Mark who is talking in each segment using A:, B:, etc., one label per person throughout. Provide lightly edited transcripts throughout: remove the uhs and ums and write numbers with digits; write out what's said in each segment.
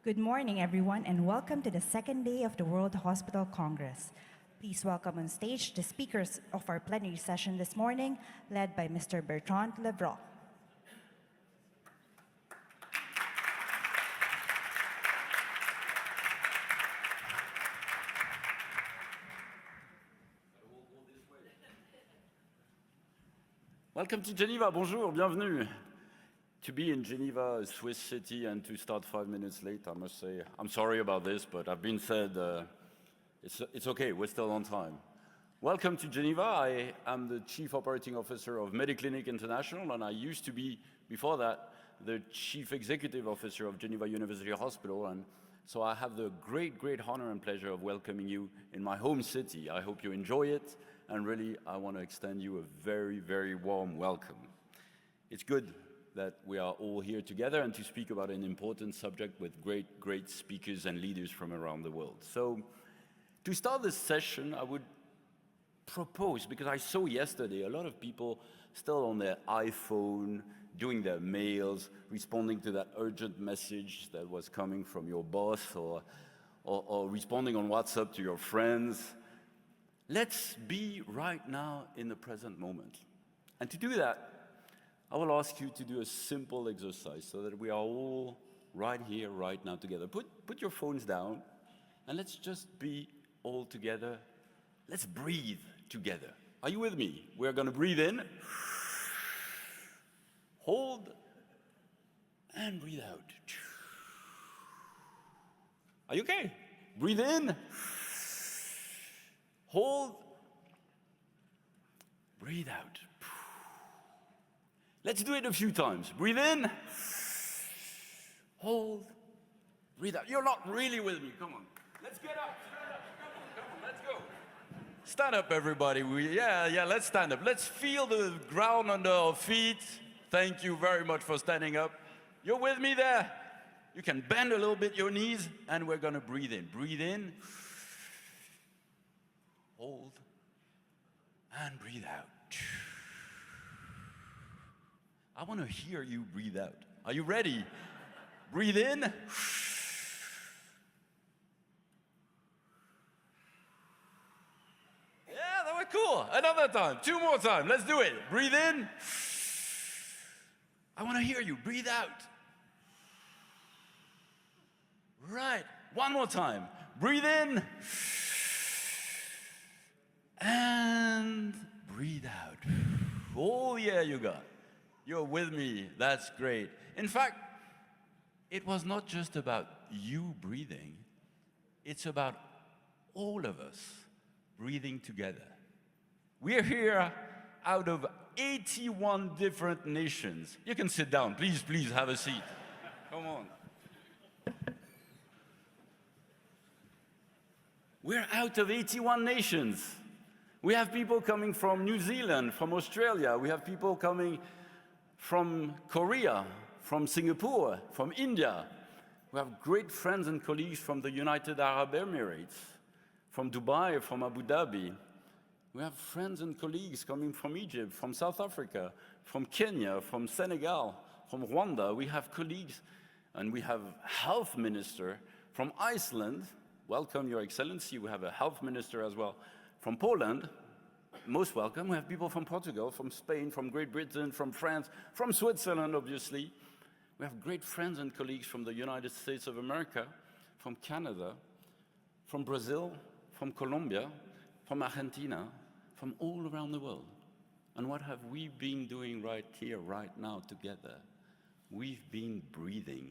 A: Good morning, everyone, and welcome to the second day of the World Hospital Congress. Please welcome on stage the speakers of our plenary session this morning, led by Mr. Bertrand Levrault.
B: Welcome to Geneva. Bonjour, bienvenue. To be in Geneva, a Swiss city, and to start 5 minutes late, I must say, I'm sorry about this, but I've been said it's okay, we're still on time. Welcome to Geneva. I am the Chief Operating Officer of Mediclinic International, and I used to be, before that, the Chief Executive Officer of Geneva University Hospital, and so I have the great honor and pleasure of welcoming you in my home city. I hope you enjoy it, and really, I want to extend you a very warm welcome. It's good that we are all here together and to speak about an important subject with great speakers and leaders from around the world. So, to start this session, I would propose, because I saw yesterday a lot of people still on their iPhone, doing their mails, responding to that urgent message that was coming from your boss or responding on WhatsApp to your friends. Let's be right now in the present moment. And to do that, I will ask you to do a simple exercise so that we are all right here, right now together. Put your phones down and let's just be all together. Let's breathe together. Are you with me? We're going to breathe in, hold, and breathe out. Are you okay? Breathe in, hold, breathe out. Let's do it a few times. Breathe in, hold, breathe out. You're not really with me. Come on. Let's get up. Come on, let's go. Stand up, everybody. Yeah, let's stand up. Let's feel the ground under our feet. Thank you very much for standing up. You're with me there? You can bend a little bit your knees, and we're going to breathe in. Breathe in, hold, and breathe out. I want to hear you breathe out. Are you ready? Breathe in. Yeah, that was cool. Another time. 2 more times. Let's do it. Breathe in. I want to hear you. Breathe out. Right. 1 more time. Breathe in. And breathe out. Oh, yeah, you got it. You're with me. That's great. In fact, it was not just about you breathing. It's about all of us breathing together. We're here out of 81 different nations. You can sit down. Please have a seat. Come on. We're out of 81 nations. We have people coming from New Zealand, from Australia. We have people coming from Korea, from Singapore, from India. We have great friends and colleagues from the United Arab Emirates, from Dubai, from Abu Dhabi. We have friends and colleagues coming from Egypt, from South Africa, from Kenya, from Senegal, from Rwanda. We have colleagues and we have health minister from Iceland. Welcome, Your Excellency. We have a health minister as well from Poland. Most welcome. We have people from Portugal, from Spain, from Great Britain, from France, from Switzerland, obviously. We have great friends and colleagues from the United States of America, from Canada, from Brazil, from Colombia, from Argentina, from all around the world. And what have we been doing right here, right now, together? We've been breathing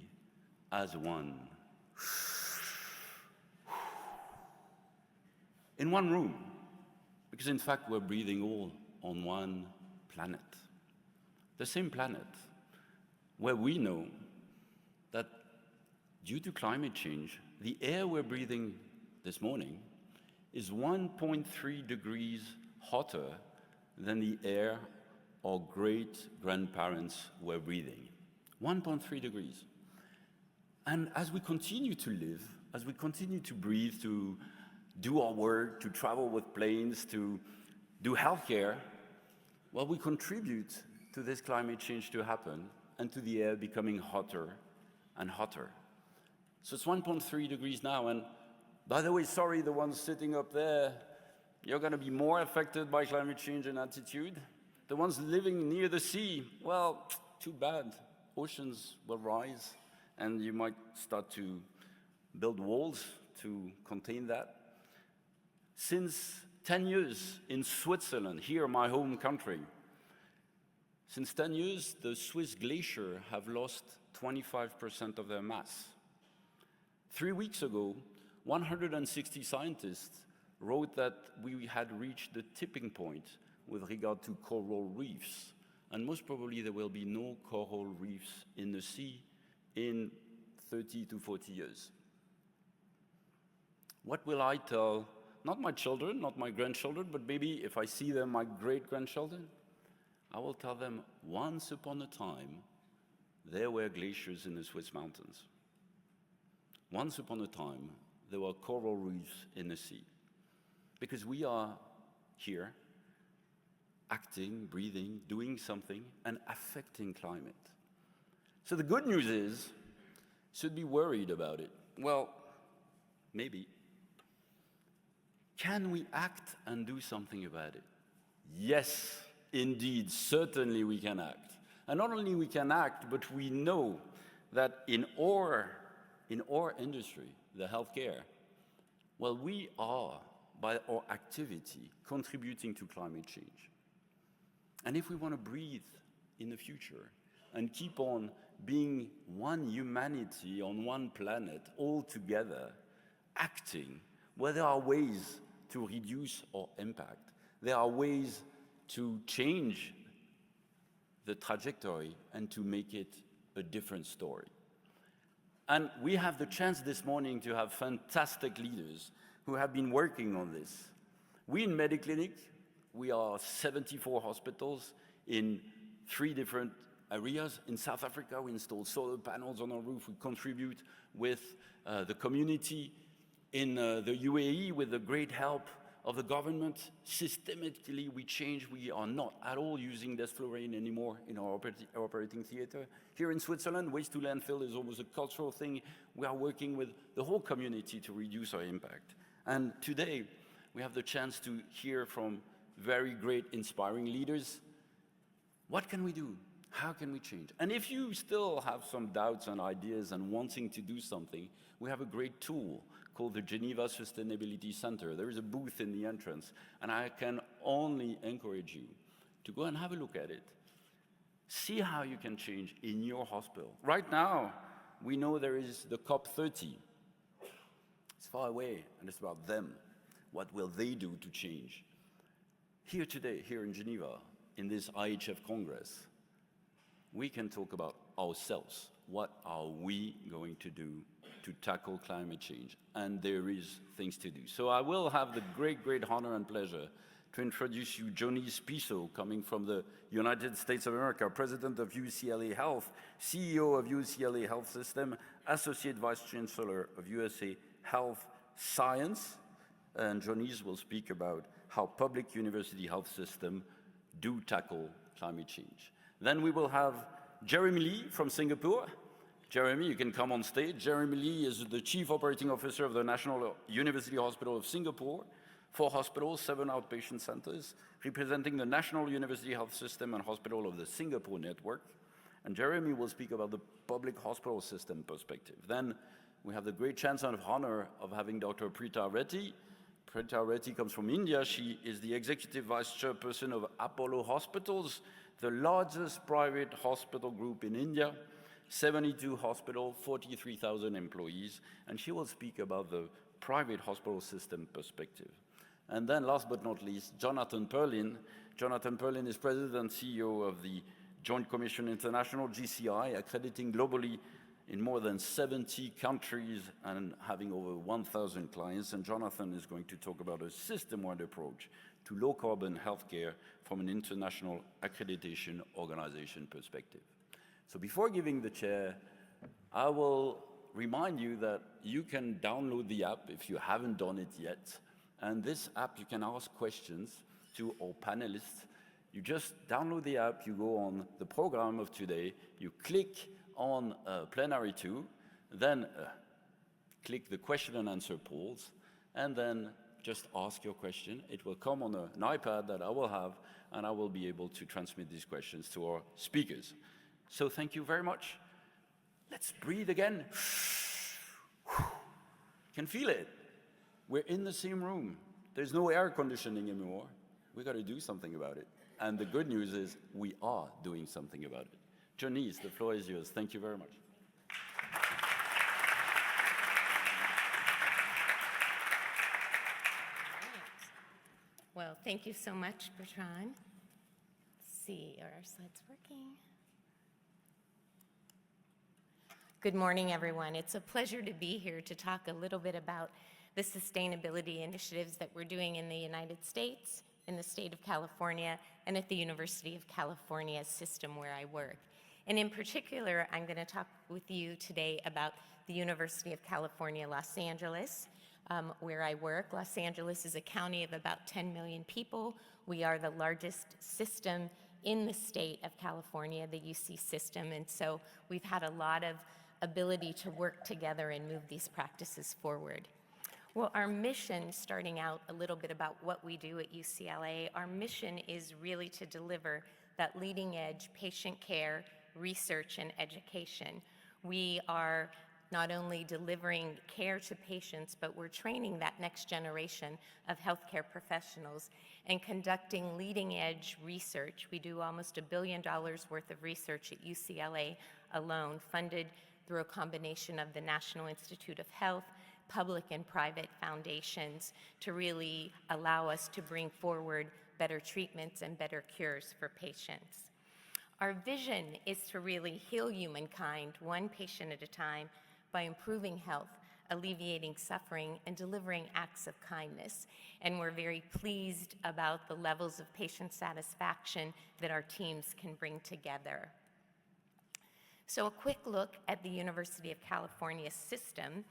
B: as one. In one room. Because in fact, we're breathing all on one planet. The same planet, where we know that due to climate change, the air we're breathing this morning is 1.3 degrees hotter than the air our great-grandparents were breathing. 1.3 degrees. And as we continue to live, as we continue to breathe, to do our work, to travel with planes, to do healthcare, well, we contribute to this climate change to happen and to the air becoming hotter and hotter. So it's 1.3 degrees now, and by the way, sorry, the ones sitting up there, you're going to be more affected by climate change and altitude. The ones living near the sea, well, too bad. Oceans will rise, and you might start to build walls to contain that. Since 10 years in Switzerland, here, my home country, since 10 years, the Swiss glaciers have lost 25% of their mass. 3 weeks ago, 160 scientists wrote that we had reached the tipping point with regard to coral reefs, and most probably there will be no coral reefs in the sea in 30 to 40 years. What will I tell, not my children, not my grandchildren, but maybe if I see them, my great-grandchildren? I will tell them, once upon a time, there were glaciers in the Swiss mountains. Once upon a time, there were coral reefs in the sea. Because we are here, acting, breathing, doing something, and affecting climate. So the good news is, should be worried about it. Well, maybe. Can we act and do something about it? Yes, indeed, certainly we can act. And not only we can act, but we know that in our industry, the healthcare, well, we are, by our activity, contributing to climate change. And if we want to breathe in the future and keep on being one humanity on one planet, all together, acting, well, there are ways to reduce our impact. There are ways to change the trajectory and to make it a different story. And we have the chance this morning to have fantastic leaders who have been working on this. We in Mediclinic, we are 74 hospitals in 3 different areas. In South Africa, we install solar panels on our roof. We contribute with the community. In the UAE, with the great help of the government, systematically we change. We are not at all using desflurane anymore in our operating theater. Here in Switzerland, waste to landfill is almost a cultural thing. We are working with the whole community to reduce our impact. And today, we have the chance to hear from very great, inspiring leaders. What can we do? How can we change? And if you still have some doubts and ideas and wanting to do something, we have a great tool called the Geneva Sustainability Center. There is a booth in the entrance, and I can only encourage you to go and have a look at it. See how you can change in your hospital. Right now, we know there is the COP30. It's far away, and it's about them. What will they do to change? Here today, here in Geneva, in this IHF Congress, we can talk about ourselves. What are we going to do to tackle climate change? And there is things to do. So I will have the great, great honor and pleasure to introduce you Jonis Piso, coming from the United States of America, President of UCLA Health, CEO of UCLA Health System, Associate Vice Chancellor of USA Health Science. And Jonis will speak about how public university health systems do tackle climate change. Then we will have Jeremy Lee from Singapore. Jeremy, you can come on stage. Jeremy Lee is the Chief Operating Officer of the National University Hospital of Singapore, 4 hospitals, 7 outpatient centers, representing the National University Health System and Hospital of the Singapore Network. And Jeremy will speak about the public hospital system perspective. Then we have the great chance and honor of having Dr. Preeta Reddy. Preeta Reddy comes from India. She is the Executive Vice Chairperson of Apollo Hospitals, the largest private hospital group in India, 72 hospitals, 43,000 employees, and she will speak about the private hospital system perspective. And then last but not least, Jonathan Perlin. Jonathan Perlin is President and CEO of the Joint Commission International, GCI, accrediting globally in more than 70 countries and having over 1,000 clients. And Jonathan is going to talk about a system-wide approach to low-carbon healthcare from an international accreditation organization perspective. So before giving the chair, I will remind you that you can download the app if you haven't done it yet. And this app, you can ask questions to our panelists. You just download the app, you go on the program of today, you click on Plenary 2, then click the question and answer polls, and then just ask your question. It will come on an iPad that I will have, and I will be able to transmit these questions to our speakers. So thank you very much. Let's breathe again. Can feel it. We're in the same room. There's no air conditioning anymore. We got to do something about it. And the good news is we are doing something about it. Janice, the floor is yours. Thank you very much.
C: Well, thank you so much, Bertrand. Let's see, are our slides working? Good morning, everyone. It's a pleasure to be here to talk a little bit about the sustainability initiatives that we're doing in the United States, in the state of California, and at the University of California system where I work. And in particular, I'm going to talk with you today about the University of California, Los Angeles, where I work. Los Angeles is a county of about 10 million people. We are the largest system in the state of California, the UC system, and so we've had a lot of ability to work together and move these practices forward. Well, our mission, starting out a little bit about what we do at UCLA, our mission is really to deliver that leading edge patient care, research, and education. We are not only delivering care to patients, but we're training that next generation of healthcare professionals and conducting leading edge research. We do almost $1 billion worth of research at UCLA alone, funded through a combination of the National Institute of Health, public and private foundations, to really allow us to bring forward better treatments and better cures for patients. Our vision is to really heal humankind one patient at a time by improving health, alleviating suffering, and delivering acts of kindness. And we're very pleased about the levels of patient satisfaction that our teams can bring together. So a quick look at the University of California system.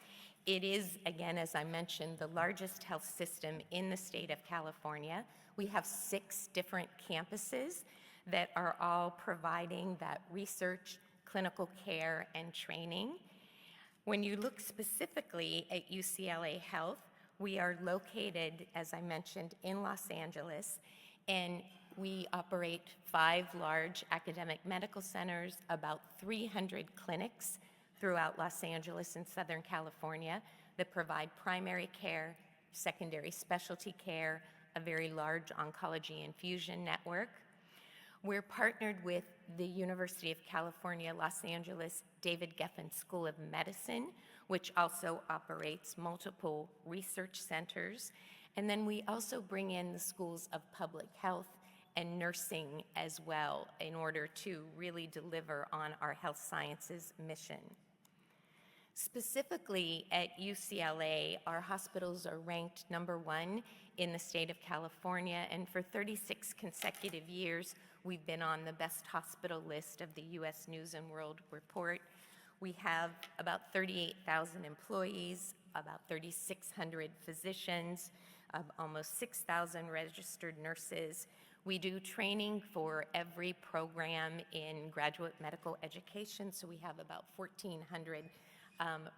C: It is, again, as I mentioned, the largest health system in the state of California. We have 6 different campuses that are all providing that research, clinical care, and training. When you look specifically at UCLA Health, we are located, as I mentioned, in Los Angeles, and we operate 5 large academic medical centers, about 300 clinics throughout Los Angeles and Southern California that provide primary care, secondary specialty care, a very large oncology infusion network. We're partnered with the University of California, Los Angeles David Geffen School of Medicine, which also operates multiple research centers. And then we also bring in the schools of public health and nursing as well in order to really deliver on our health sciences mission. Specifically at UCLA, our hospitals are ranked #1 in the state of California, and for 36 consecutive years, we've been on the best hospital list of the US News and World Report. We have about 38,000 employees, about 3,600 physicians, almost 6,000 registered nurses. We do training for every program in graduate medical education, so we have about 1,400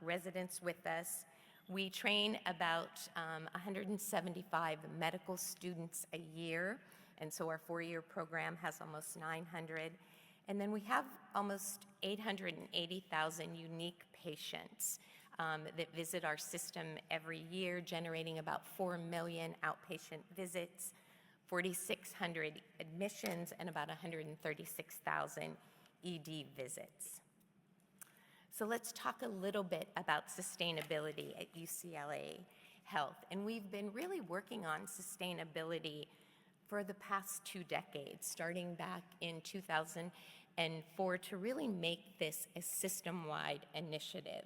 C: residents with us. We train about 175 medical students a year, and so our 4-year program has almost 900. And then we have almost 880,000 unique patients that visit our system every year, generating about 4 million outpatient visits, 4,600 admissions, and about 136,000 ED visits. So let's talk a little bit about sustainability at UCLA Health. And we've been really working on sustainability for the past 2 decades, starting back in 2004, to really make this a system-wide initiative.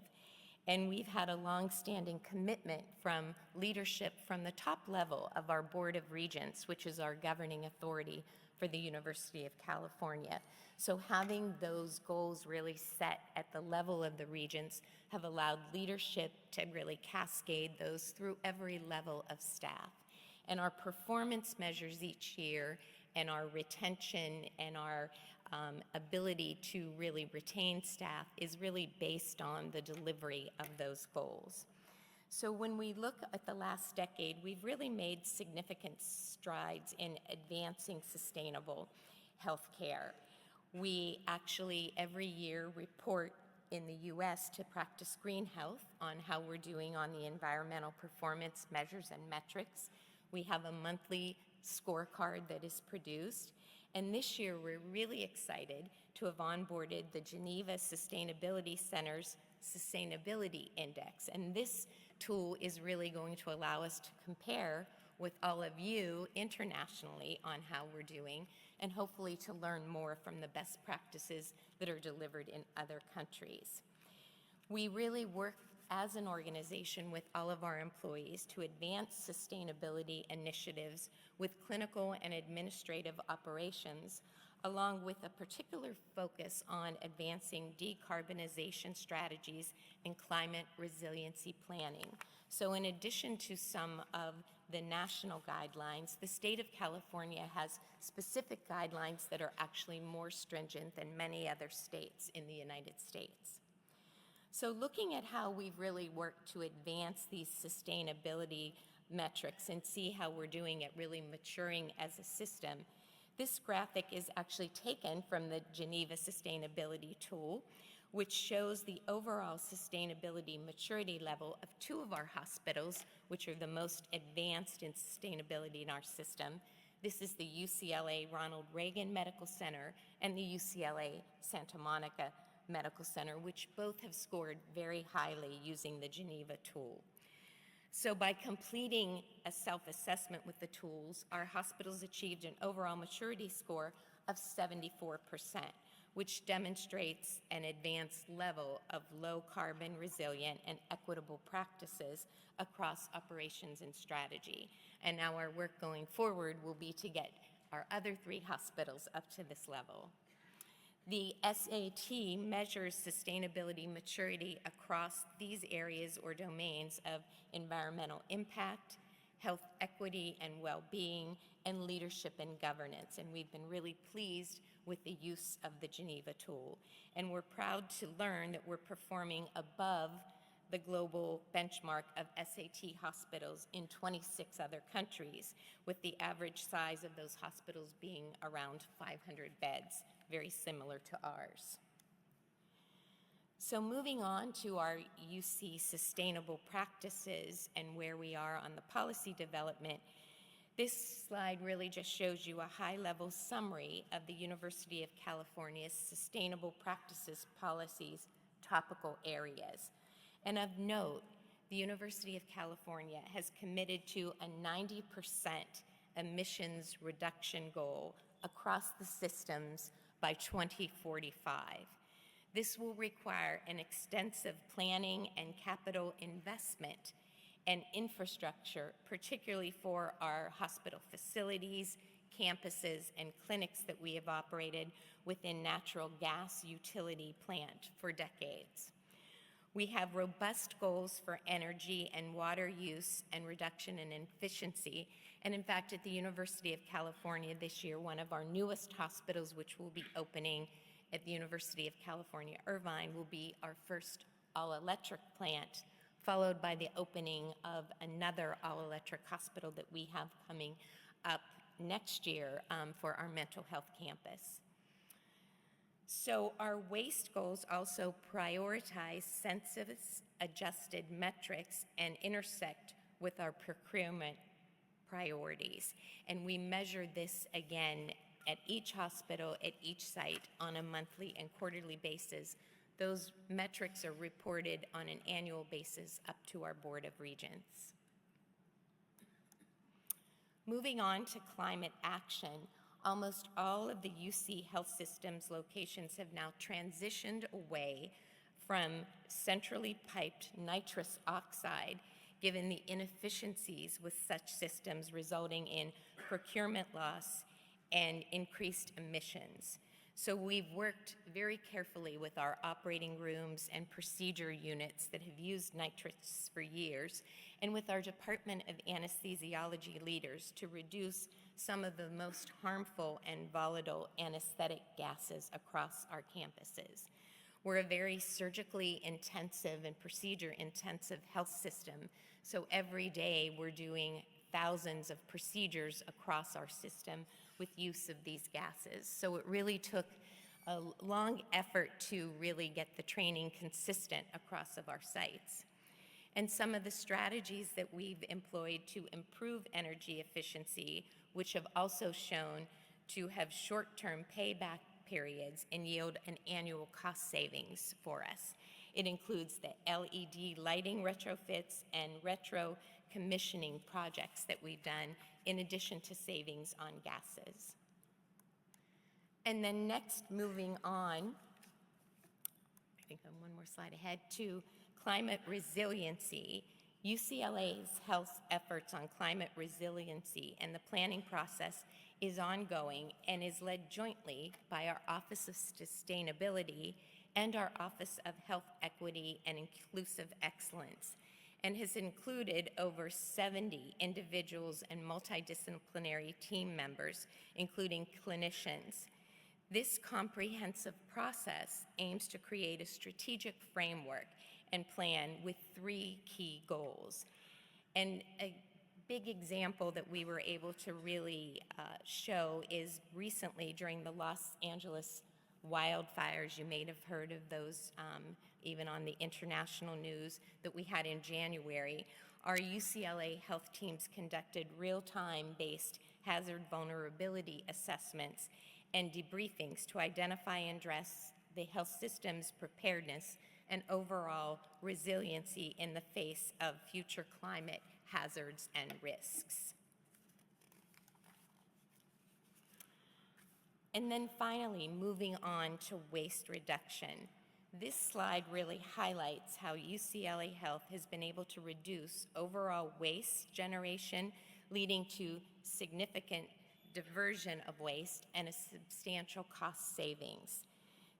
C: And we've had a long-standing commitment from leadership from the top level of our Board of Regents, which is our governing authority for the University of California. So having those goals really set at the level of the regents have allowed leadership to really cascade those through every level of staff. And our performance measures each year and our retention and our ability to really retain staff is really based on the delivery of those goals. So when we look at the last decade, we've really made significant strides in advancing sustainable healthcare. We actually every year report in the US to Practice Green Health on how we're doing on the environmental performance measures and metrics. We have a monthly scorecard that is produced. And this year, we're really excited to have onboarded the Geneva Sustainability Center's Sustainability Index. And this tool is really going to allow us to compare with all of you internationally on how we're doing, and hopefully to learn more from the best practices that are delivered in other countries. We really work as an organization with all of our employees to advance sustainability initiatives with clinical and administrative operations, along with a particular focus on advancing decarbonization strategies and climate resiliency planning. So in addition to some of the national guidelines, the state of California has specific guidelines that are actually more stringent than many other states in the United States. So looking at how we've really worked to advance these sustainability metrics and see how we're doing at really maturing as a system, this graphic is actually taken from the Geneva Sustainability Tool, which shows the overall sustainability maturity level of two of our hospitals, which are the most advanced in sustainability in our system. This is the UCLA Ronald Reagan Medical Center and the UCLA Santa Monica Medical Center, which both have scored very highly using the Geneva tool. So by completing a self-assessment with the tools, our hospitals achieved an overall maturity score of 74%, which demonstrates an advanced level of low carbon, resilient, and equitable practices across operations and strategy. And now our work going forward will be to get our other 3 hospitals up to this level. The SAT measures sustainability maturity across these areas or domains of environmental impact, health equity and well-being, and leadership and governance. And we've been really pleased with the use of the Geneva tool. And we're proud to learn that we're performing above the global benchmark of SAT hospitals in 26 other countries, with the average size of those hospitals being around 500 beds, very similar to ours. So moving on to our UC sustainable practices and where we are on the policy development, this slide really just shows you a high-level summary of the University of California's sustainable practices policies topical areas. And of note, the University of California has committed to a 90% emissions reduction goal across the systems by 2045. This will require an extensive planning and capital investment and infrastructure, particularly for our hospital facilities, campuses, and clinics that we have operated within natural gas utility plant for decades. We have robust goals for energy and water use and reduction in efficiency. And in fact, at the University of California this year, one of our newest hospitals, which will be opening at the University of California, Irvine, will be our first all-electric plant, followed by the opening of another all-electric hospital that we have coming up next year for our mental health campus. So our waste goals also prioritize census-adjusted metrics and intersect with our procurement priorities. And we measure this again at each hospital, at each site on a monthly and quarterly basis. Those metrics are reported on an annual basis up to our Board of Regents. Moving on to climate action, almost all of the UC Health Systems locations have now transitioned away from centrally piped nitrous oxide, given the inefficiencies with such systems resulting in procurement loss and increased emissions. So we've worked very carefully with our operating rooms and procedure units that have used nitrates for years, and with our Department of Anesthesiology leaders to reduce some of the most harmful and volatile anesthetic gases across our campuses. We're a very surgically intensive and procedure intensive health system. So every day we're doing thousands of procedures across our system with use of these gases. So it really took a long effort to really get the training consistent across of our sites. And some of the strategies that we've employed to improve energy efficiency, which have also shown to have short-term payback periods and yield an annual cost savings for us. It includes the LED lighting retrofits and retro commissioning projects that we've done, in addition to savings on gases. And then next, moving on, I think I'm one more slide ahead, to climate resiliency. UCLA's health efforts on climate resiliency and the planning process is ongoing and is led jointly by our Office of Sustainability and our Office of Health Equity and Inclusive Excellence, and has included over 70 individuals and multidisciplinary team members, including clinicians. This comprehensive process aims to create a strategic framework and plan with 3 key goals. And a big example that we were able to really show is recently during the Los Angeles wildfires. You may have heard of those even on the international news that we had in January. Our UCLA health teams conducted real-time based hazard vulnerability assessments and debriefings to identify and address the health system's preparedness and overall resiliency in the face of future climate hazards and risks. And then finally, moving on to waste reduction. This slide really highlights how UCLA Health has been able to reduce overall waste generation, leading to significant diversion of waste and a substantial cost savings.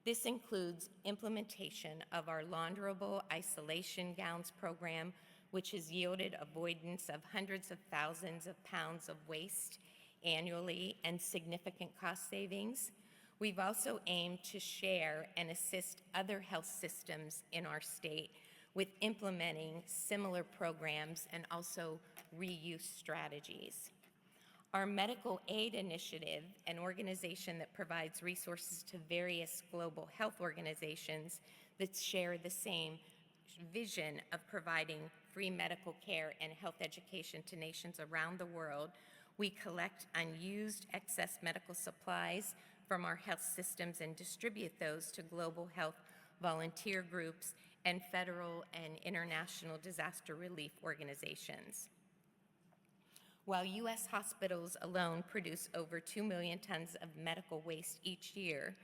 C: This includes implementation of our launderable isolation gowns program, which has yielded avoidance of hundreds of thousands of pounds of waste annually and significant cost savings. We've also aimed to share and assist other health systems in our state with implementing similar programs and also reuse strategies. Our Medical Aid Initiative, an organization that provides resources to various global health organizations that share the same vision of providing free medical care and health education to nations around the world, we collect unused excess medical supplies from our health systems and distribute those to global health volunteer groups and federal and international disaster relief organizations. While U.S. hospitals alone produce over 2 million tons of medical waste each year,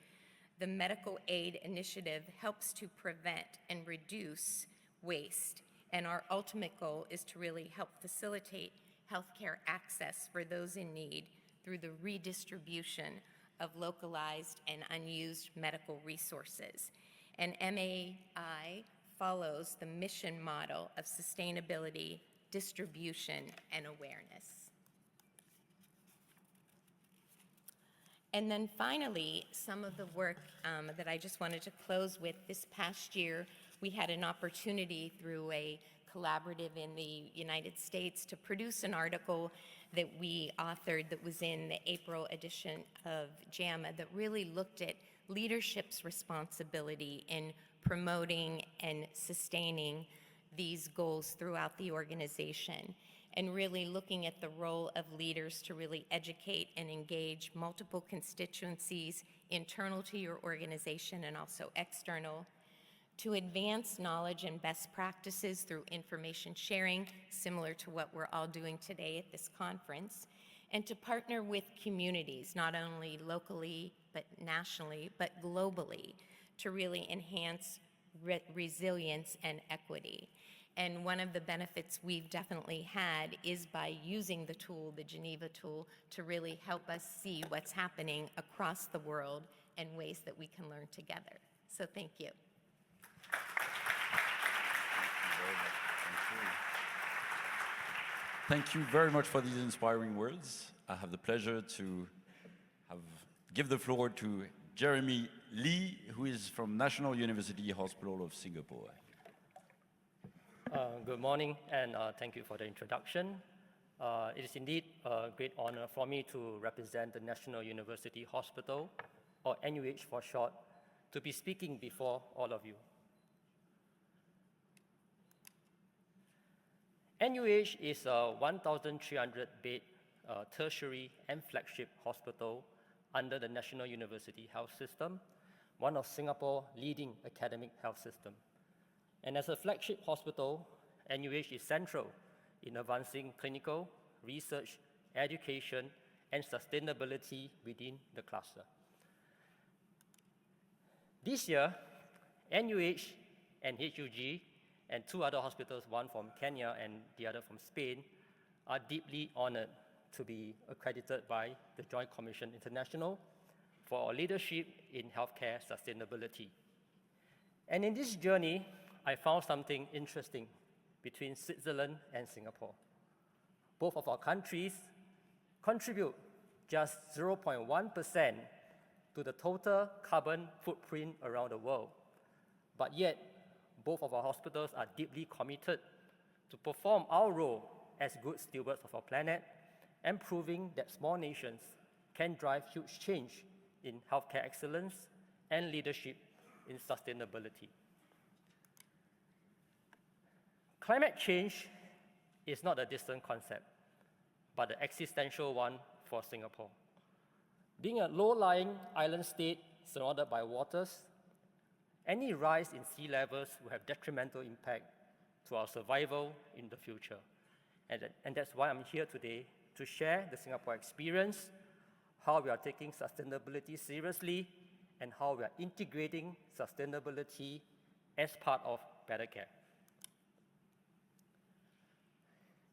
C: the Medical Aid Initiative helps to prevent and reduce waste, and our ultimate goal is to really help facilitate healthcare access for those in need through the redistribution of localized and unused medical resources. And MAI follows the mission model of sustainability, distribution, and awareness. And then finally, some of the work that I just wanted to close with. This past year, we had an opportunity through a collaborative in the United States to produce an article that we authored that was in the April edition of JAMA that really looked at leadership's responsibility in promoting and sustaining these goals throughout the organization, and really looking at the role of leaders to really educate and engage multiple constituencies internal to your organization and also external, to advance knowledge and best practices through information sharing, similar to what we're all doing today at this conference, and to partner with communities, not only locally, but nationally, but globally, to really enhance resilience and equity. And one of the benefits we've definitely had is by using the tool, the Geneva tool, to really help us see what's happening across the world and ways that we can learn together. So thank you.
B: Thank you very much for these inspiring words. I have the pleasure to give the floor to Jeremy Lee, who is from National University Hospital of Singapore.
D: Good morning, and thank you for the introduction. It is indeed a great honor for me to represent the National University Hospital, or NUH for short, to be speaking before all of you. NUH is a 1,300-bed tertiary and flagship hospital under the National University Health System, one of Singapore's leading academic health systems. And as a flagship hospital, NUH is central in advancing clinical, research, education, and sustainability within the cluster. This year, NUH and HUG and two other hospitals, one from Kenya and the other from Spain, are deeply honored to be accredited by the Joint Commission International for our leadership in healthcare sustainability. And in this journey, I found something interesting between Switzerland and Singapore. Both of our countries contribute just 0.1% to the total carbon footprint around the world. But yet, both of our hospitals are deeply committed to perform our role as good stewards of our planet and proving that small nations can drive huge change in healthcare excellence and leadership in sustainability. Climate change is not a distant concept, but an existential one for Singapore. Being a low-lying island state surrounded by waters, any rise in sea levels will have detrimental impact to our survival in the future. And that's why I'm here today to share the Singapore experience, how we are taking sustainability seriously, and how we are integrating sustainability as part of better care.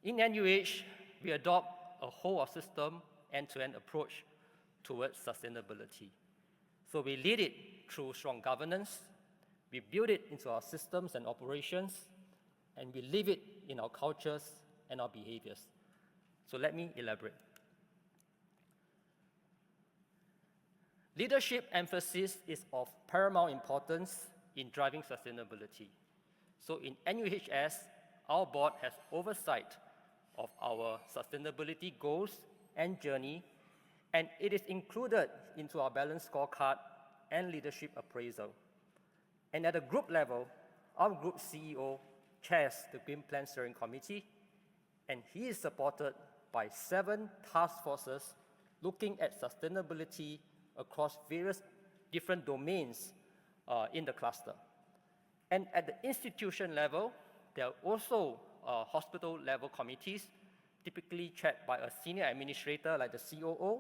D: In NUH, we adopt a whole-of-system, end-to-end approach towards sustainability. So we lead it through strong governance, we build it into our systems and operations, and we live it in our cultures and our behaviors. So let me elaborate. Leadership emphasis is of paramount importance in driving sustainability. So in NUHS, our board has oversight of our sustainability goals and journey, and it is included into our balanced scorecard and leadership appraisal. And at a group level, our group CEO chairs the Green Plan Steering Committee, and he is supported by 7 task forces looking at sustainability across various different domains in the cluster. And at the institution level, there are also hospital-level committees, typically chaired by a senior administrator like the COO,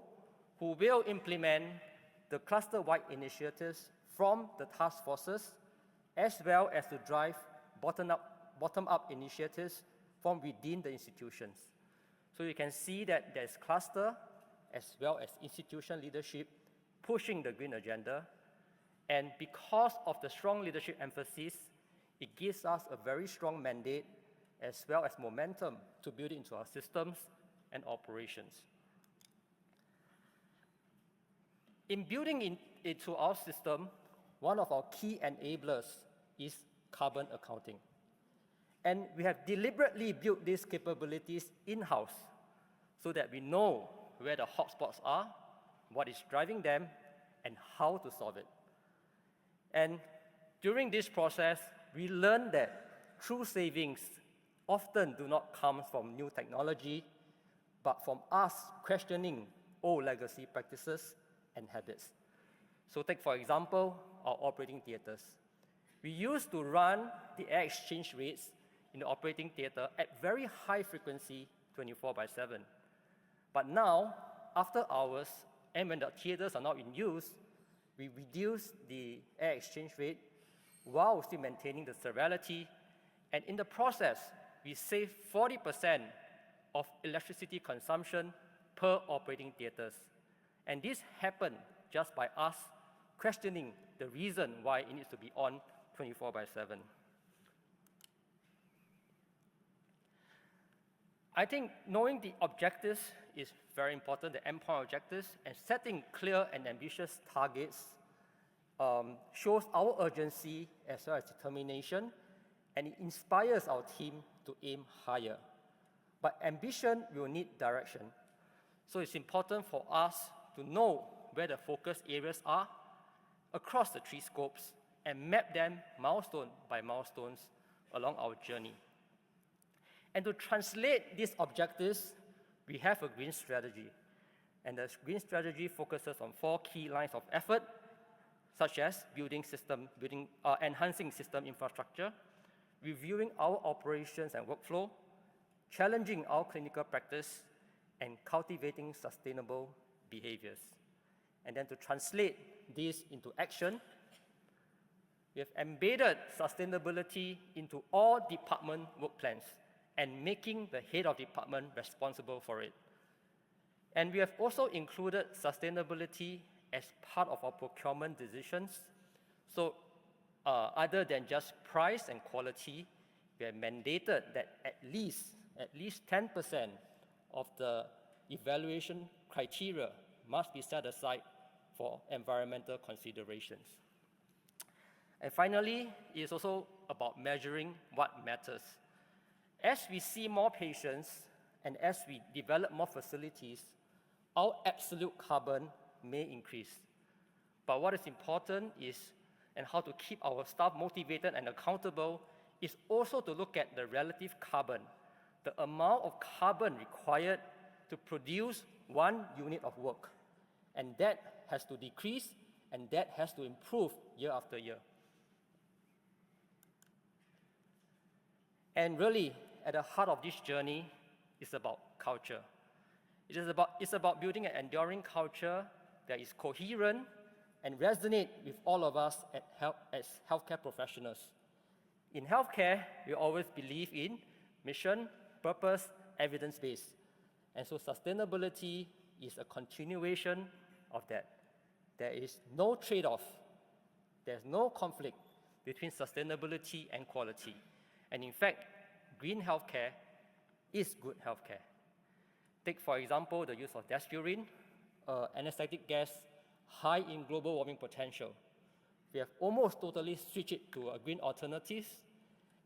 D: who will implement the cluster-wide initiatives from the task forces, as well as to drive bottom-up initiatives from within the institutions. So you can see that there's cluster as well as institution leadership pushing the green agenda. And because of the strong leadership emphasis, it gives us a very strong mandate as well as momentum to build it into our systems and operations. In building into our system, one of our key enablers is carbon accounting. And we have deliberately built these capabilities in-house so that we know where the hotspots are, what is driving them, and how to solve it. And during this process, we learned that true savings often do not come from new technology, but from us questioning old legacy practices and habits. So take, for example, our operating theaters. We used to run the air exchange rates in the operating theater at very high frequency, 24/7. But now, after hours, and when the theaters are not in use, we reduce the air exchange rate while still maintaining the sterility. And in the process, we save 40% of electricity consumption per operating theaters. And this happened just by us questioning the reason why it needs to be on 24/7. I think knowing the objectives is very important, the endpoint objectives, and setting clear and ambitious targets shows our urgency as well as determination, and it inspires our team to aim higher. But ambition will need direction. So it's important for us to know where the focus areas are across the 3 scopes and map them milestone by milestones along our journey. And to translate these objectives, we have a green strategy. And the green strategy focuses on 4 key lines of effort, such as enhancing system infrastructure, reviewing our operations and workflow, challenging our clinical practice, and cultivating sustainable behaviors. And then to translate this into action, we have embedded sustainability into all department work plans and making the head of department responsible for it. And we have also included sustainability as part of our procurement decisions. So other than just price and quality, we have mandated that at least 10% of the evaluation criteria must be set aside for environmental considerations. And finally, it is also about measuring what matters. As we see more patients and as we develop more facilities, our absolute carbon may increase. But what is important is, and how to keep our staff motivated and accountable, is also to look at the relative carbon, the amount of carbon required to produce 1 unit of work. And that has to decrease, and that has to improve year after year. And really, at the heart of this journey is about culture. It's about building an enduring culture that is coherent and resonate with all of us as healthcare professionals. In healthcare, we always believe in mission, purpose, evidence-based. And so sustainability is a continuation of that. There is no trade-off. There's no conflict between sustainability and quality. And in fact, green healthcare is good healthcare. Take, for example, the use of desfurine, anesthetic gas high in global warming potential. We have almost totally switched it to green alternatives.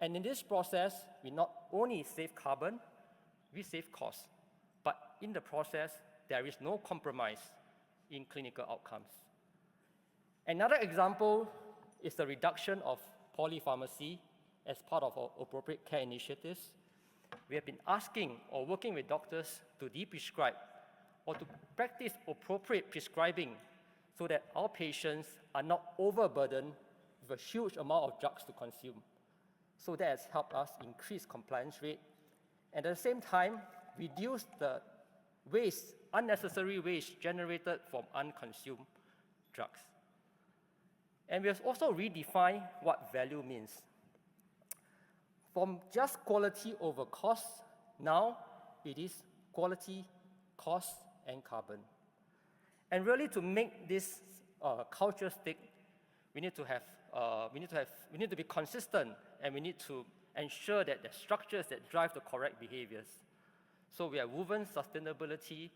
D: And in this process, we not only save carbon, we save costs. But in the process, there is no compromise in clinical outcomes. Another example is the reduction of polypharmacy as part of our appropriate care initiatives. We have been asking or working with doctors to de-prescribe or to practice appropriate prescribing so that our patients are not overburdened with a huge amount of drugs to consume. So that has helped us increase compliance rate and at the same time reduce the waste, unnecessary waste generated from unconsumed drugs. And we have also redefined what value means. From just quality over cost, now it is quality, cost, and carbon. And really, to make this culture stick, we need to be consistent, and we need to ensure that the structures that drive the correct behaviors. So we have woven sustainability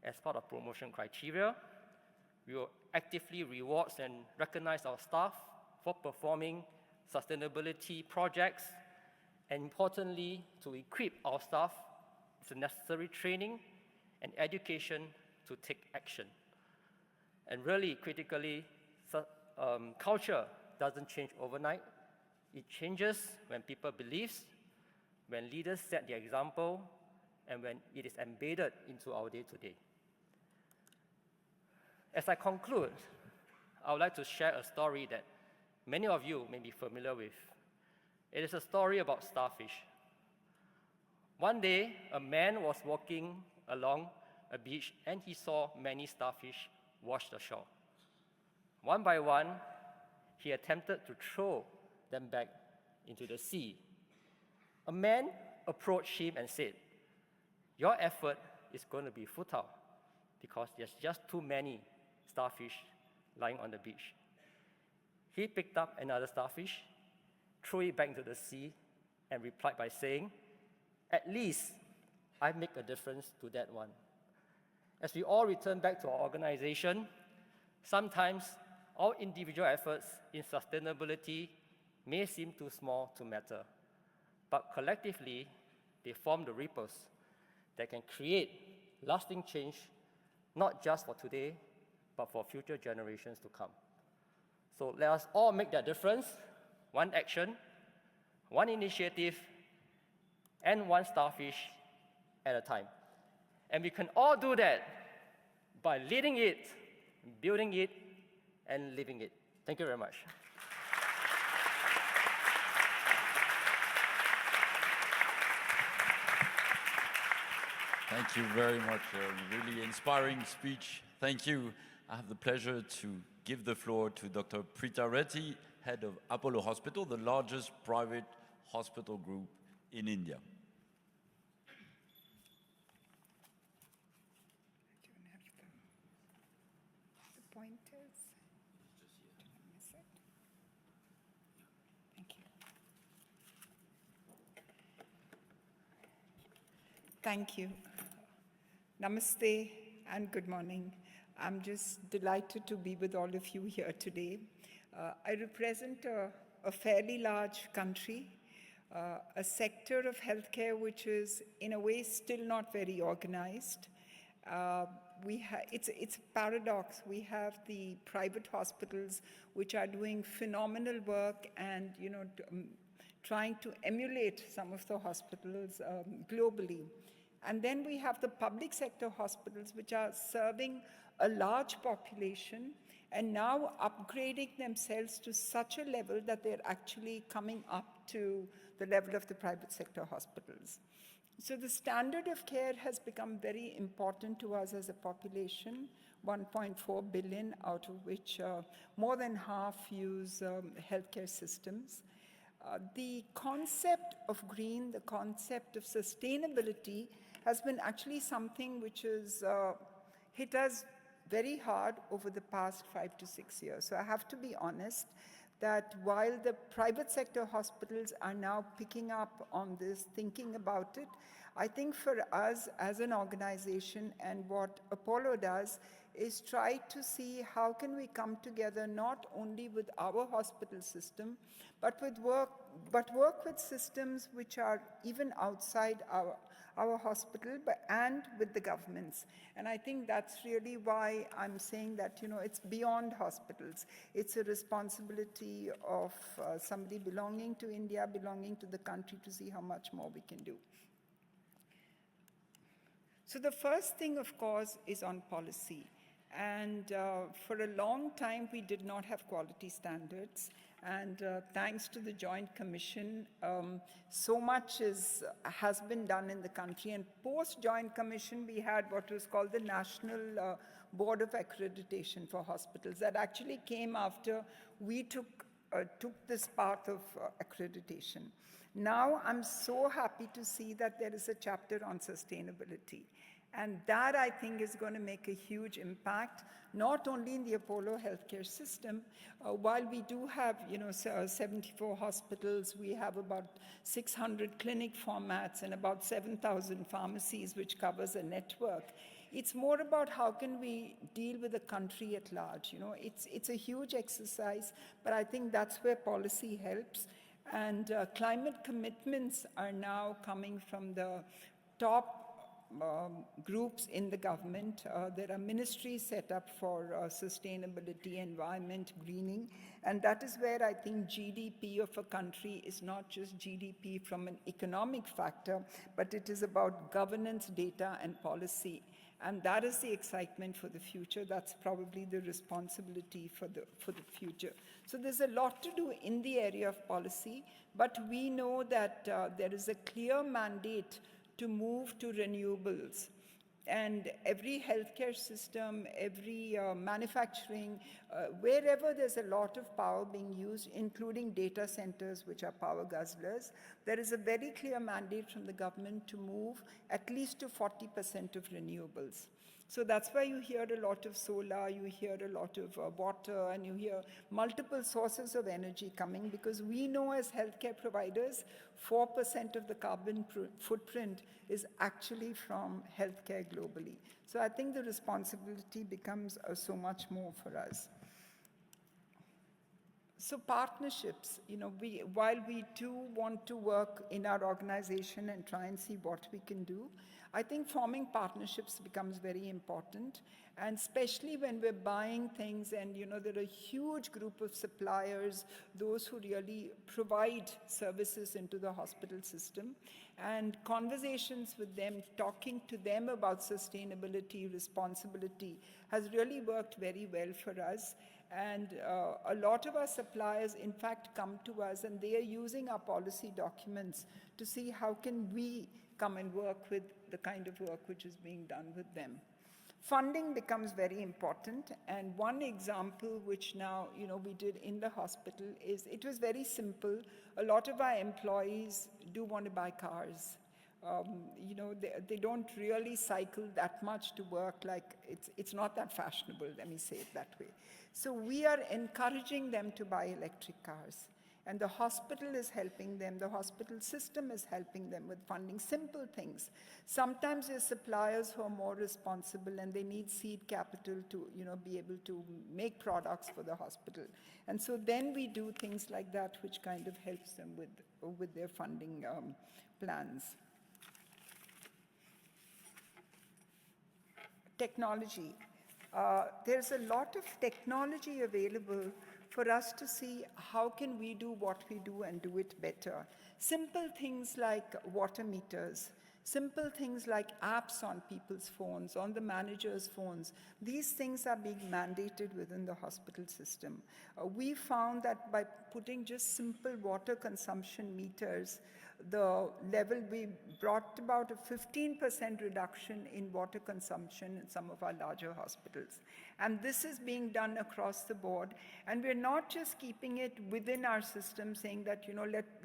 D: as part of promotion criteria. We will actively reward and recognize our staff for performing sustainability projects, and importantly, to equip our staff with the necessary training and education to take action. And really, critically, culture doesn't change overnight. It changes when people believe, when leaders set the example, and when it is embedded into our day-to-day. As I conclude, I would like to share a story that many of you may be familiar with. It is a story about starfish. One day, a man was walking along a beach and he saw many starfish wash the shore. One by one, he attempted to throw them back into the sea. A man approached him and said, "Your effort is going to be futile because there's just too many starfish lying on the beach." He picked up another starfish, threw it back into the sea, and replied by saying, "At least I make a difference to that one." As we all return back to our organization, sometimes our individual efforts in sustainability may seem too small to matter, but collectively, they form the ripples that can create lasting change, not just for today, but for future generations to come. So let us all make that difference, one action, one initiative, and one starfish at a time. And we can all do that by leading it, building it, and living it. Thank you very much.
B: Thank you very much. A really inspiring speech. Thank you. I have the pleasure to give the floor to Dr. Preeta Reddy, head of Apollo Hospital, the largest private hospital group in India.
E: Pointers. Did I miss it? Thank you. Thank you. Namaste and good morning. I'm just delighted to be with all of you here today. I represent a fairly large country, a sector of healthcare which is in a way still not very organized. It's a paradox. We have the private hospitals which are doing phenomenal work and trying to emulate some of the hospitals globally. And then we have the public sector hospitals which are serving a large population and now upgrading themselves to such a level that they're actually coming up to the level of the private sector hospitals. So the standard of care has become very important to us as a population, 1.4 billion, out of which more than half use healthcare systems. The concept of green, the concept of sustainability has been actually something which has hit us very hard over the past 5 to 6 years. So I have to be honest that while the private sector hospitals are now picking up on this, thinking about it, I think for us as an organization and what Apollo does is try to see how can we come together not only with our hospital system, but work with systems which are even outside our hospital and with the governments. And I think that's really why I'm saying that, it's beyond hospitals. It's a responsibility of somebody belonging to India, belonging to the country to see how much more we can do. So the first thing, of course, is on policy. And for a long time, we did not have quality standards. And thanks to the Joint Commission, so much has been done in the country. And post-Joint Commission, we had what was called the National Board of Accreditation for Hospitals. That actually came after we took this path of accreditation. Now, I'm so happy to see that there is a chapter on sustainability. And that, I think, is going to make a huge impact, not only in the Apollo healthcare system. While we do have, 74 hospitals, we have about 600 clinic formats and about 7,000 pharmacies, which covers a network. It's more about how can we deal with the country at large. It's a huge exercise, but I think that's where policy helps. And climate commitments are now coming from the top groups in the government. There are ministries set up for sustainability, environment, greening, and that is where I think GDP of a country is not just GDP from an economic factor, but it is about governance, data, and policy. And that is the excitement for the future. That's probably the responsibility for the future. So there's a lot to do in the area of policy, but we know that there is a clear mandate to move to renewables. And every healthcare system, every manufacturing, wherever there's a lot of power being used, including data centers, which are power guzzlers, there is a very clear mandate from the government to move at least to 40% of renewables. So that's why you hear a lot of solar, you hear a lot of water, and you hear multiple sources of energy coming, because we know as healthcare providers, 4% of the carbon footprint is actually from healthcare globally. So I think the responsibility becomes so much more for us. So partnerships, while we do want to work in our organization and try and see what we can do, I think forming partnerships becomes very important, and especially when we're buying things and there are a huge group of suppliers, those who really provide services into the hospital system, and conversations with them, talking to them about sustainability, responsibility has really worked very well for us. And a lot of our suppliers, in fact, come to us and they are using our policy documents to see how can we come and work with the kind of work which is being done with them. Funding becomes very important, and one example which now we did in the hospital is it was very simple. A lot of our employees do want to buy cars. They don't really cycle that much to work, like it's not that fashionable, let me say it that way. So we are encouraging them to buy electric cars. And the hospital is helping them, the hospital system is helping them with funding, simple things. Sometimes there's suppliers who are more responsible and they need seed capital to be able to make products for the hospital. And so then we do things like that, which kind of helps them with their funding plans. Technology. There's a lot of technology available for us to see how can we do what we do and do it better. Simple things like water meters, simple things like apps on people's phones, on the manager's phones. These things are being mandated within the hospital system. We found that by putting just simple water consumption meters, the level, we brought about a 15% reduction in water consumption in some of our larger hospitals. And this is being done across the board. And we're not just keeping it within our system saying that,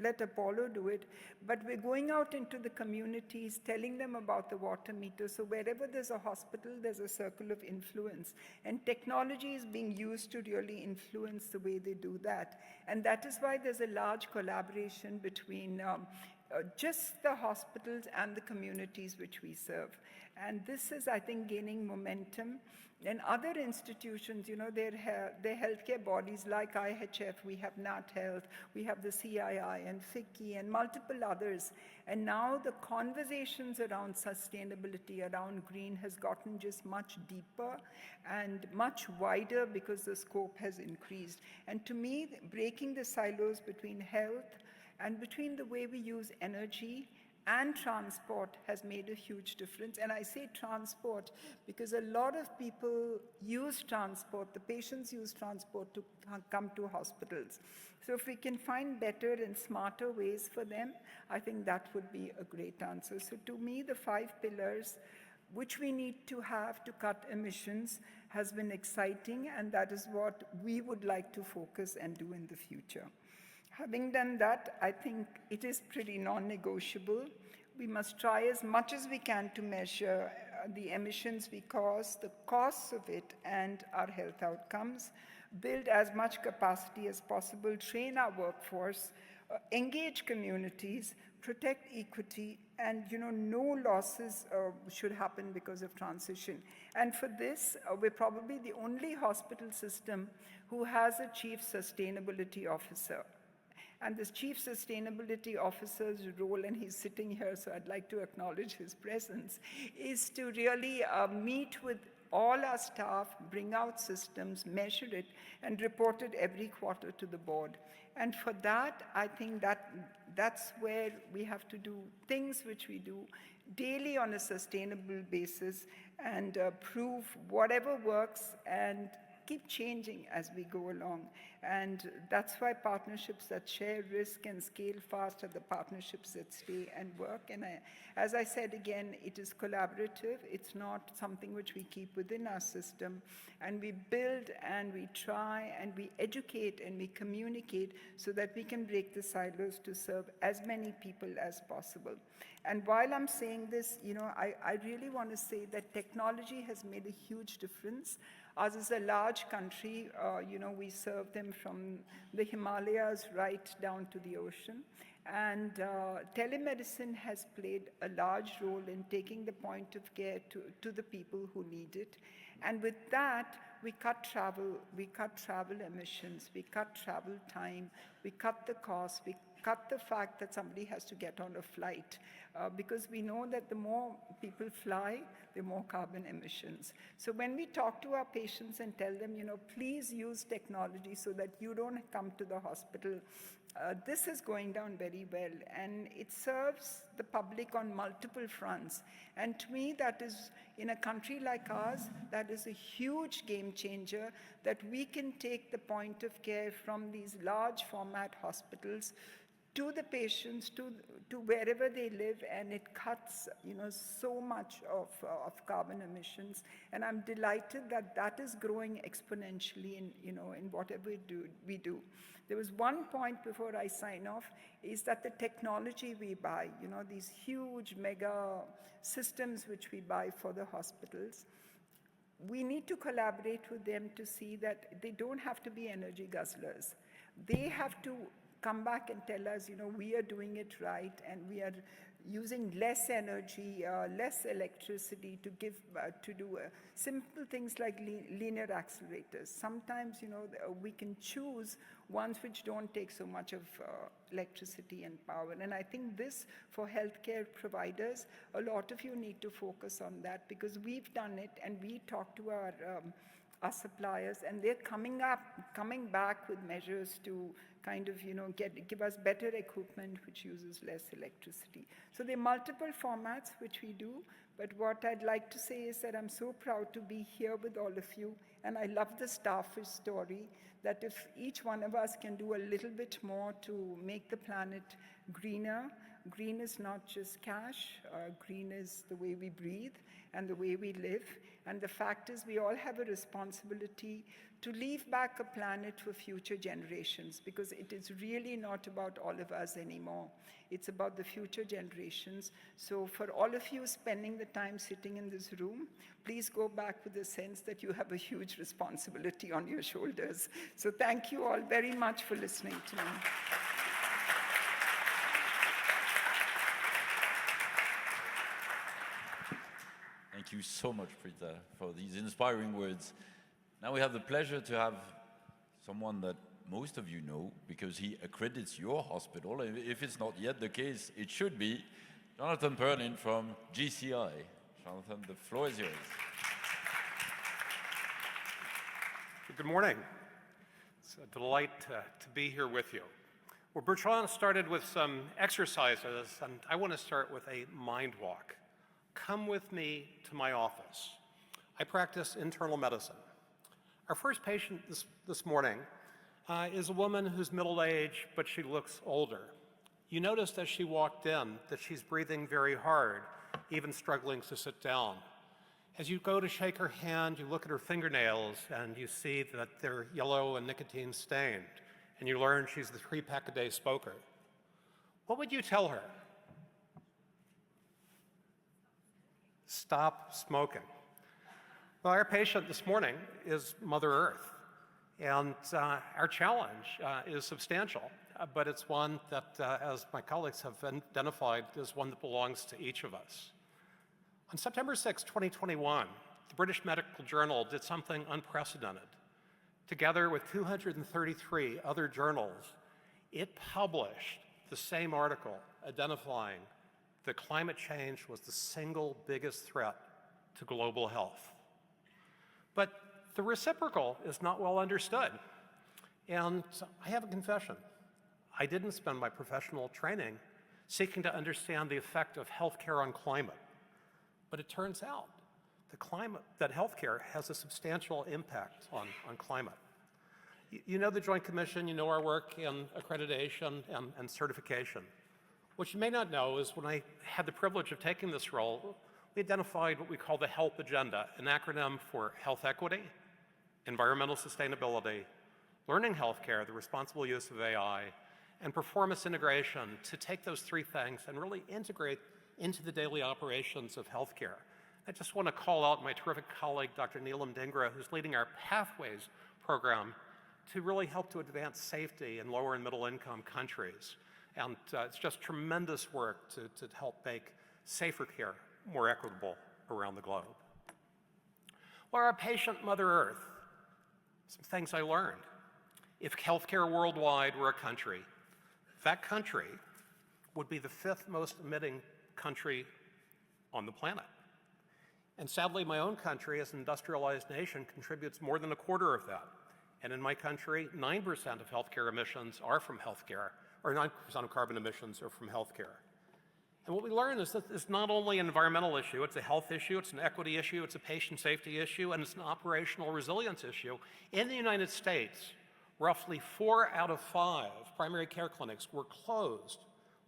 E: let Apollo do it, but we're going out into the communities, telling them about the water meter. So wherever there's a hospital, there's a circle of influence. And technology is being used to really influence the way they do that. And that is why there's a large collaboration between just the hospitals and the communities which we serve. And this is, I think, gaining momentum. And other institutions, their healthcare bodies like IHF, we have Nat Health, we have the CII and FICCI and multiple others. And now the conversations around sustainability, around green has gotten just much deeper and much wider because the scope has increased. And to me, breaking the silos between health and between the way we use energy and transport has made a huge difference. And I say transport because a lot of people use transport, the patients use transport to come to hospitals. So if we can find better and smarter ways for them, I think that would be a great answer. So to me, the 5 pillars which we need to have to cut emissions has been exciting, and that is what we would like to focus and do in the future. Having done that, I think it is pretty non-negotiable. We must try as much as we can to measure the emissions we cause, the costs of it, and our health outcomes, build as much capacity as possible, train our workforce, engage communities, protect equity, and no losses should happen because of transition. And for this, we're probably the only hospital system who has a chief sustainability officer. And this Chief Sustainability Officer's role, and he's sitting here, so I'd like to acknowledge his presence, is to really meet with all our staff, bring out systems, measure it, and report it every quarter to the board. And for that, I think that's where we have to do things which we do daily on a sustainable basis and prove whatever works and keep changing as we go along. And that's why partnerships that share risk and scale fast are the partnerships that stay and work. And as I said again, it is collaborative. It's not something which we keep within our system. And we build and we try and we educate and we communicate so that we can break the silos to serve as many people as possible. And while I'm saying this, I really want to say that technology has made a huge difference. Ours is a large country. We serve them from the Himalayas right down to the ocean. And telemedicine has played a large role in taking the point of care to the people who need it. And with that, we cut travel emissions, we cut travel time, we cut the cost, we cut the fact that somebody has to get on a flight, because we know that the more people fly, the more carbon emissions. So when we talk to our patients and tell them, please use technology so that you don't come to the hospital, this is going down very well, and it serves the public on multiple fronts. And to me, that is, in a country like ours, that is a huge game changer, that we can take the point of care from these large format hospitals to the patients, to wherever they live, and it cuts, so much of carbon emissions. And I'm delighted that that is growing exponentially in whatever we do. There was one point before I sign off, is that the technology we buy, these huge mega systems which we buy for the hospitals, we need to collaborate with them to see that they don't have to be energy guzzlers. They have to come back and tell us, we are doing it right, and we are using less energy, less electricity to do simple things like linear accelerators. Sometimes, we can choose ones which don't take so much of electricity and power. And I think this, for healthcare providers, a lot of you need to focus on that, because we've done it, and we talk to our suppliers, and they're coming back with measures to kind of, give us better equipment which uses less electricity. So there are multiple formats which we do, but what I'd like to say is that I'm so proud to be here with all of you, and I love the starfish story, that if each one of us can do a little bit more to make the planet greener. Green is not just cash, green is the way we breathe and the way we live. And the fact is, we all have a responsibility to leave back a planet for future generations, because it is really not about all of us anymore. It's about the future generations. So for all of you spending the time sitting in this room, please go back with the sense that you have a huge responsibility on your shoulders. So thank you all very much for listening to me.
B: Thank you so much, Preeta, for these inspiring words. Now we have the pleasure to have someone that most of you know, because he accredits your hospital. If it's not yet the case, it should be. Jonathan Perlin from GCI. Jonathan, the floor is yours.
F: Good morning. It's a delight to be here with you. Well, Bertrand started with some exercises, and I want to start with a mind walk. Come with me to my office. I practice internal medicine. Our first patient this morning is a woman who's middle-aged, but she looks older. You noticed as she walked in that she's breathing very hard, even struggling to sit down. As you go to shake her hand, you look at her fingernails, and you see that they're yellow and nicotine stained, and you learn she's the 3-pack-a-day smoker. What would you tell her? Stop smoking. Well, our patient this morning is Mother Earth, and our challenge is substantial, but it's one that, as my colleagues have identified, is one that belongs to each of us. On September 6, 2021, the British Medical Journal did something unprecedented. Together with 233 other journals, it published the same article identifying that climate change was the single biggest threat to global health. But the reciprocal is not well understood. And I have a confession. I didn't spend my professional training seeking to understand the effect of healthcare on climate. But it turns out that healthcare has a substantial impact on climate. You know the Joint Commission, you know our work in accreditation and certification. What you may not know is when I had the privilege of taking this role, we identified what we call the HELP agenda, an acronym for health equity, environmental sustainability, learning healthcare, the responsible use of AI, and performance integration to take those three things and really integrate into the daily operations of healthcare. I just want to call out my terrific colleague, Dr. Neelam Dhingra, who's leading our Pathways program to really help to advance safety in lower and middle income countries. And it's just tremendous work to help make safer care more equitable around the globe. Well, our patient, Mother Earth, some things I learned. If healthcare worldwide were a country, that country would be the 5th most emitting country on the planet. And sadly, my own country, as an industrialized nation, contributes more than a quarter of that. And in my country, 9% of healthcare emissions are from healthcare, or 9% of carbon emissions are from healthcare. And what we learn is that it's not only an environmental issue, it's a health issue, it's an equity issue, it's a patient safety issue, and it's an operational resilience issue. In the United States, roughly 4 out of 5 primary care clinics were closed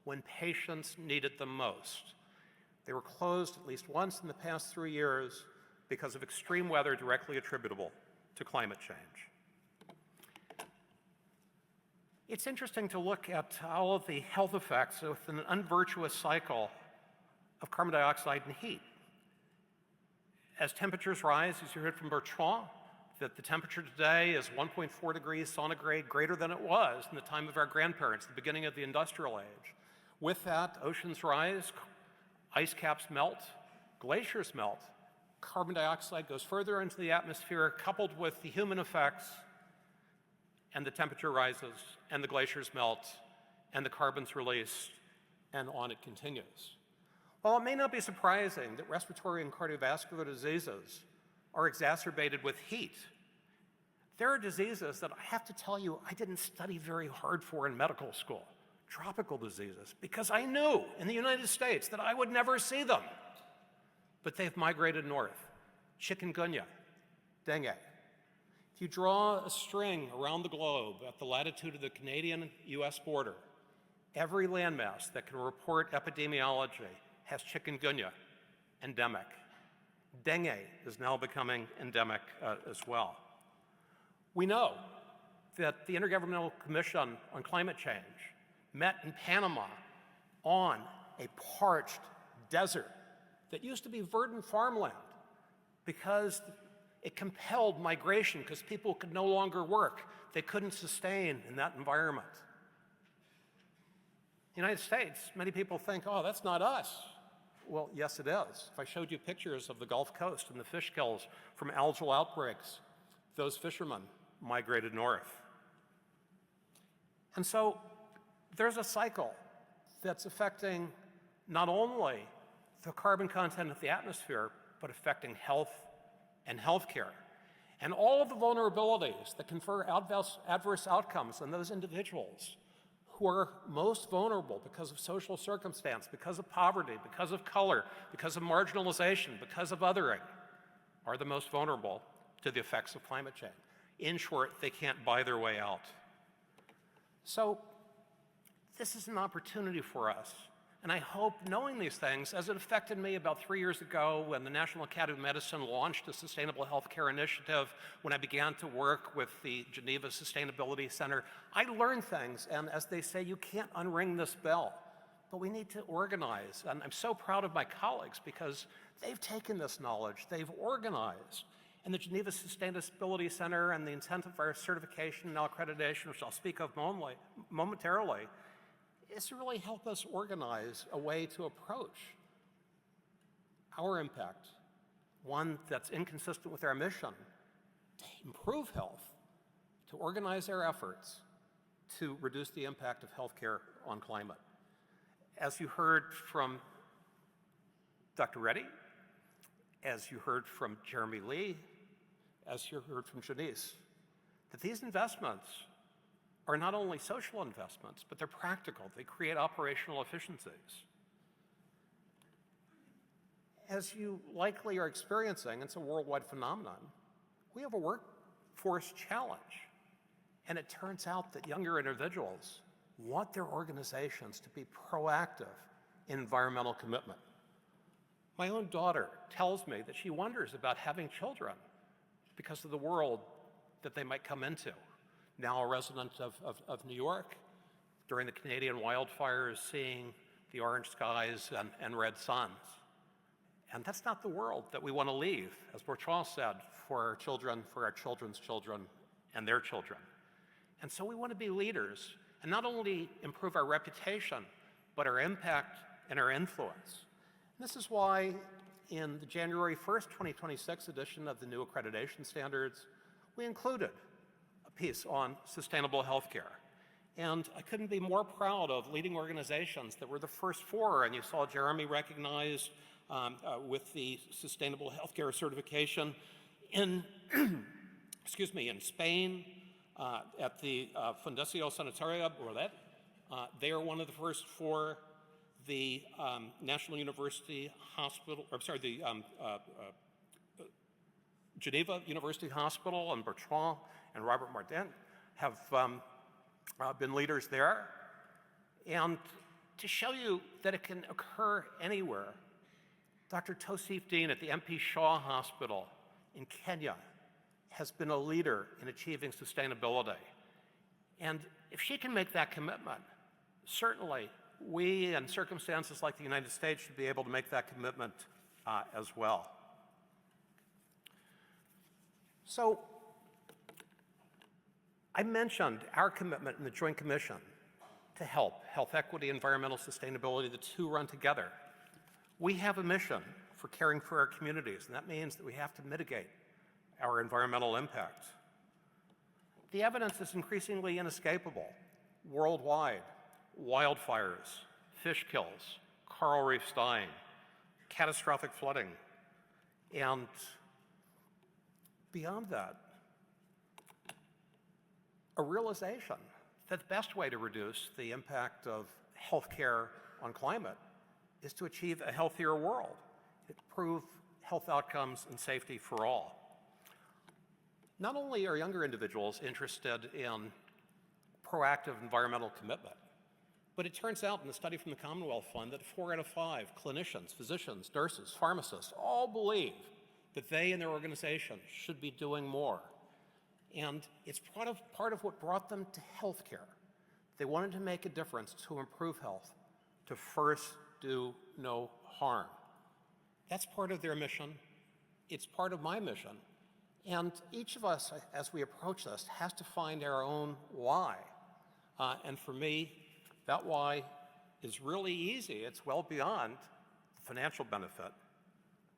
F: when patients needed them most. They were closed at least once in the past 3 years because of extreme weather directly attributable to climate change. It's interesting to look at all of the health effects with an unvirtuous cycle of carbon dioxide and heat. As temperatures rise, as you heard from Bertrand, that the temperature today is 1.4 degrees centigrade greater than it was in the time of our grandparents, the beginning of the industrial age. With that, oceans rise, ice caps melt, glaciers melt, carbon dioxide goes further into the atmosphere, coupled with the human effects, and the temperature rises, and the glaciers melt, and the carbon's released, and on it continues. While it may not be surprising that respiratory and cardiovascular diseases are exacerbated with heat, there are diseases that I have to tell you I didn't study very hard for in medical school, tropical diseases, because I knew in the United States that I would never see them. But they've migrated north. Chikungunya, dengue. If you draw a string around the globe at the latitude of the Canadian-US border, every landmass that can report epidemiology has chikungunya endemic. Dengue is now becoming endemic as well. We know that the Intergovernmental Commission on Climate Change met in Panama on a parched desert that used to be verdant farmland because it compelled migration because people could no longer work. They couldn't sustain in that environment. The United States, many people think, oh, that's not us. Well, yes, it is. If I showed you pictures of the Gulf Coast and the fish kills from algal outbreaks, those fishermen migrated north. And so there's a cycle that's affecting not only the carbon content of the atmosphere, but affecting health and healthcare. And all of the vulnerabilities that confer adverse outcomes on those individuals who are most vulnerable because of social circumstance, because of poverty, because of color, because of marginalization, because of othering, are the most vulnerable to the effects of climate change. In short, they can't buy their way out. So this is an opportunity for us. And I hope, knowing these things, as it affected me about 3 years ago when the National Academy of Medicine launched a sustainable healthcare initiative, when I began to work with the Geneva Sustainability Center, I learned things, and as they say, you can't unring this bell, but we need to organize. And I'm so proud of my colleagues because they've taken this knowledge, they've organized. And the Geneva Sustainability Center and the intent of our certification and accreditation, which I'll speak of momentarily, is to really help us organize a way to approach our impact, one that's inconsistent with our mission, to improve health, to organize our efforts to reduce the impact of healthcare on climate. As you heard from Dr. Reddy, as you heard from Jeremy Lee, as you heard from Janice, that these investments are not only social investments, but they're practical. They create operational efficiencies. As you likely are experiencing, it's a worldwide phenomenon, we have a workforce challenge. And it turns out that younger individuals want their organizations to be proactive in environmental commitment. My own daughter tells me that she wonders about having children because of the world that they might come into. Now a resident of New York, during the Canadian wildfires, seeing the orange skies and red suns. And that's not the world that we want to leave, as Bertrand said, for our children, for our children's children, and their children. And so we want to be leaders and not only improve our reputation, but our impact and our influence. And this is why in the January 1st, 2026 edition of the new accreditation standards, we included a piece on sustainable healthcare. And I couldn't be more proud of leading organizations that were the first four, and you saw Jeremy recognized with the sustainable healthcare certification in, excuse me, in Spain, at the Fundació Sanitaria Bordet. They are one of the first four. The National University Hospital, or sorry, the Geneva University Hospital, and Bertrand and Robert Martin have been leaders there. And to show you that it can occur anywhere, Dr. Tosif Dean at the MP Shaw Hospital in Kenya has been a leader in achieving sustainability. And if she can make that commitment, certainly we, in circumstances like the United States, should be able to make that commitment as well. So I mentioned our commitment in the Joint Commission to health equity, environmental sustainability, the two run together. We have a mission for caring for our communities, and that means that we have to mitigate our environmental impact. The evidence is increasingly inescapable. Worldwide, wildfires, fish kills, coral reefs dying, catastrophic flooding, and beyond that, a realization that the best way to reduce the impact of healthcare on climate is to achieve a healthier world, improve health outcomes and safety for all. Not only are younger individuals interested in proactive environmental commitment, but it turns out in the study from the Commonwealth Fund that 4 out of 5 clinicians, physicians, nurses, pharmacists all believe that they and their organization should be doing more. And it's part of what brought them to healthcare. They wanted to make a difference to improve health, to first do no harm. That's part of their mission. It's part of my mission. And each of us, as we approach this, has to find our own why. And for me, that why is really easy. It's well beyond the financial benefit.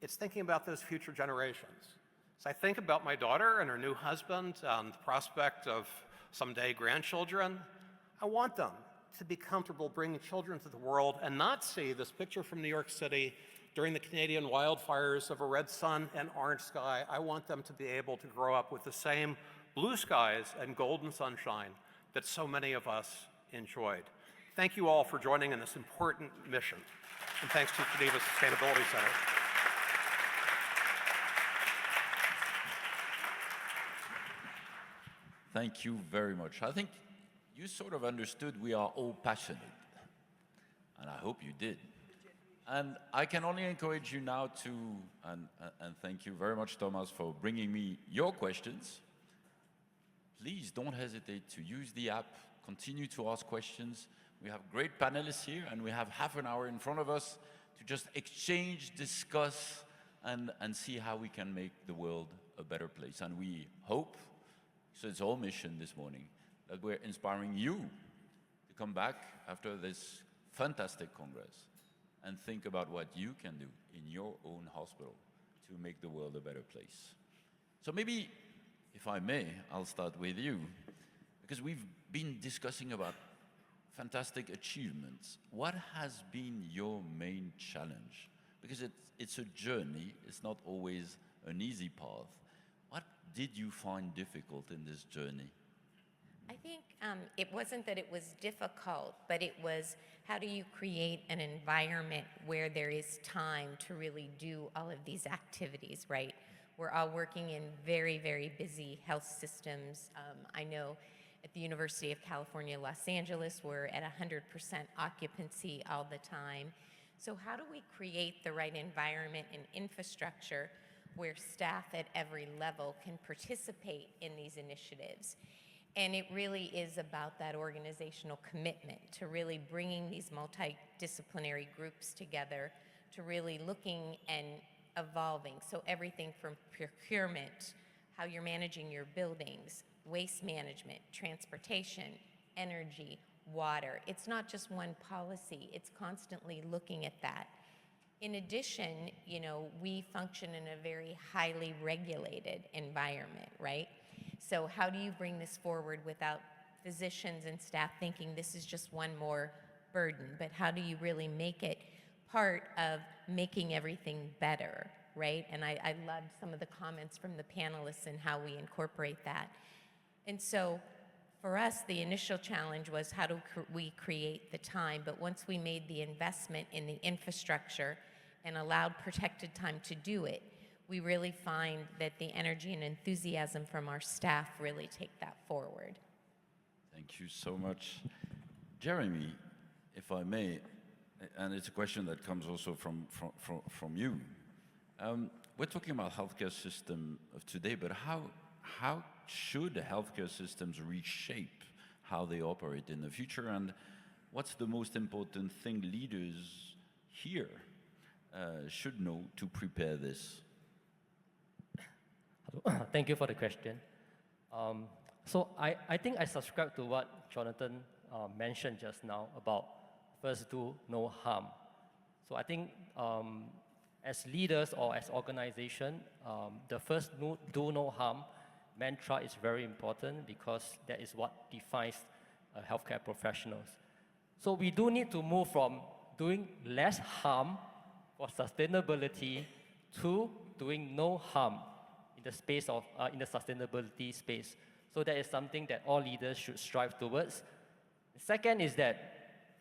F: It's thinking about those future generations. As I think about my daughter and her new husband and the prospect of someday grandchildren, I want them to be comfortable bringing children to the world and not see this picture from New York City during the Canadian wildfires of a red sun and orange sky. I want them to be able to grow up with the same blue skies and golden sunshine that so many of us enjoyed. Thank you all for joining in this important mission. And thanks to Geneva Sustainability Center.
B: Thank you very much. I think you sort of understood we are all passionate, and I hope you did. And I can only encourage you now to, and thank you very much, Thomas, for bringing me your questions. Please don't hesitate to use the app, continue to ask questions. We have great panelists here, and we have half an hour in front of us to just exchange, discuss, and see how we can make the world a better place. And we hope, so it's our mission this morning, that we're inspiring you to come back after this fantastic Congress and think about what you can do in your own hospital to make the world a better place. So maybe, if I may, I'll start with you, because we've been discussing about fantastic achievements. What has been your main challenge? Because it's a journey, it's not always an easy path. What did you find difficult in this journey?
C: I think it wasn't that it was difficult, but it was how do you create an environment where there is time to really do all of these activities, right? We're all working in very, very busy health systems. I know at the University of California, Los Angeles, we're at 100% occupancy all the time. So how do we create the right environment and infrastructure where staff at every level can participate in these initiatives? And it really is about that organizational commitment to really bringing these multidisciplinary groups together to really looking and evolving. So everything from procurement, how you're managing your buildings, waste management, transportation, energy, water. It's not just one policy, it's constantly looking at that. In addition, you know, we function in a very highly regulated environment, right? So how do you bring this forward without physicians and staff thinking this is just one more burden, but how do you really make it part of making everything better, right? And I loved some of the comments from the panelists and how we incorporate that. And so for us, the initial challenge was how do we create the time, but once we made the investment in the infrastructure and allowed protected time to do it, we really find that the energy and enthusiasm from our staff really take that forward.
B: Thank you so much. Jeremy, if I may, and it's a question that comes also from you. We're talking about healthcare system of today, but how should healthcare systems reshape how they operate in the future, and what's the most important thing leaders here should know to prepare this?
D: Thank you for the question. So I think I subscribe to what Jonathan mentioned just now about first do no harm. So I think as leaders or as organization, the first do no harm mantra is very important because that is what defines healthcare professionals. So we do need to move from doing less harm for sustainability to doing no harm in the space of in the sustainability space. So that is something that all leaders should strive towards. The second is that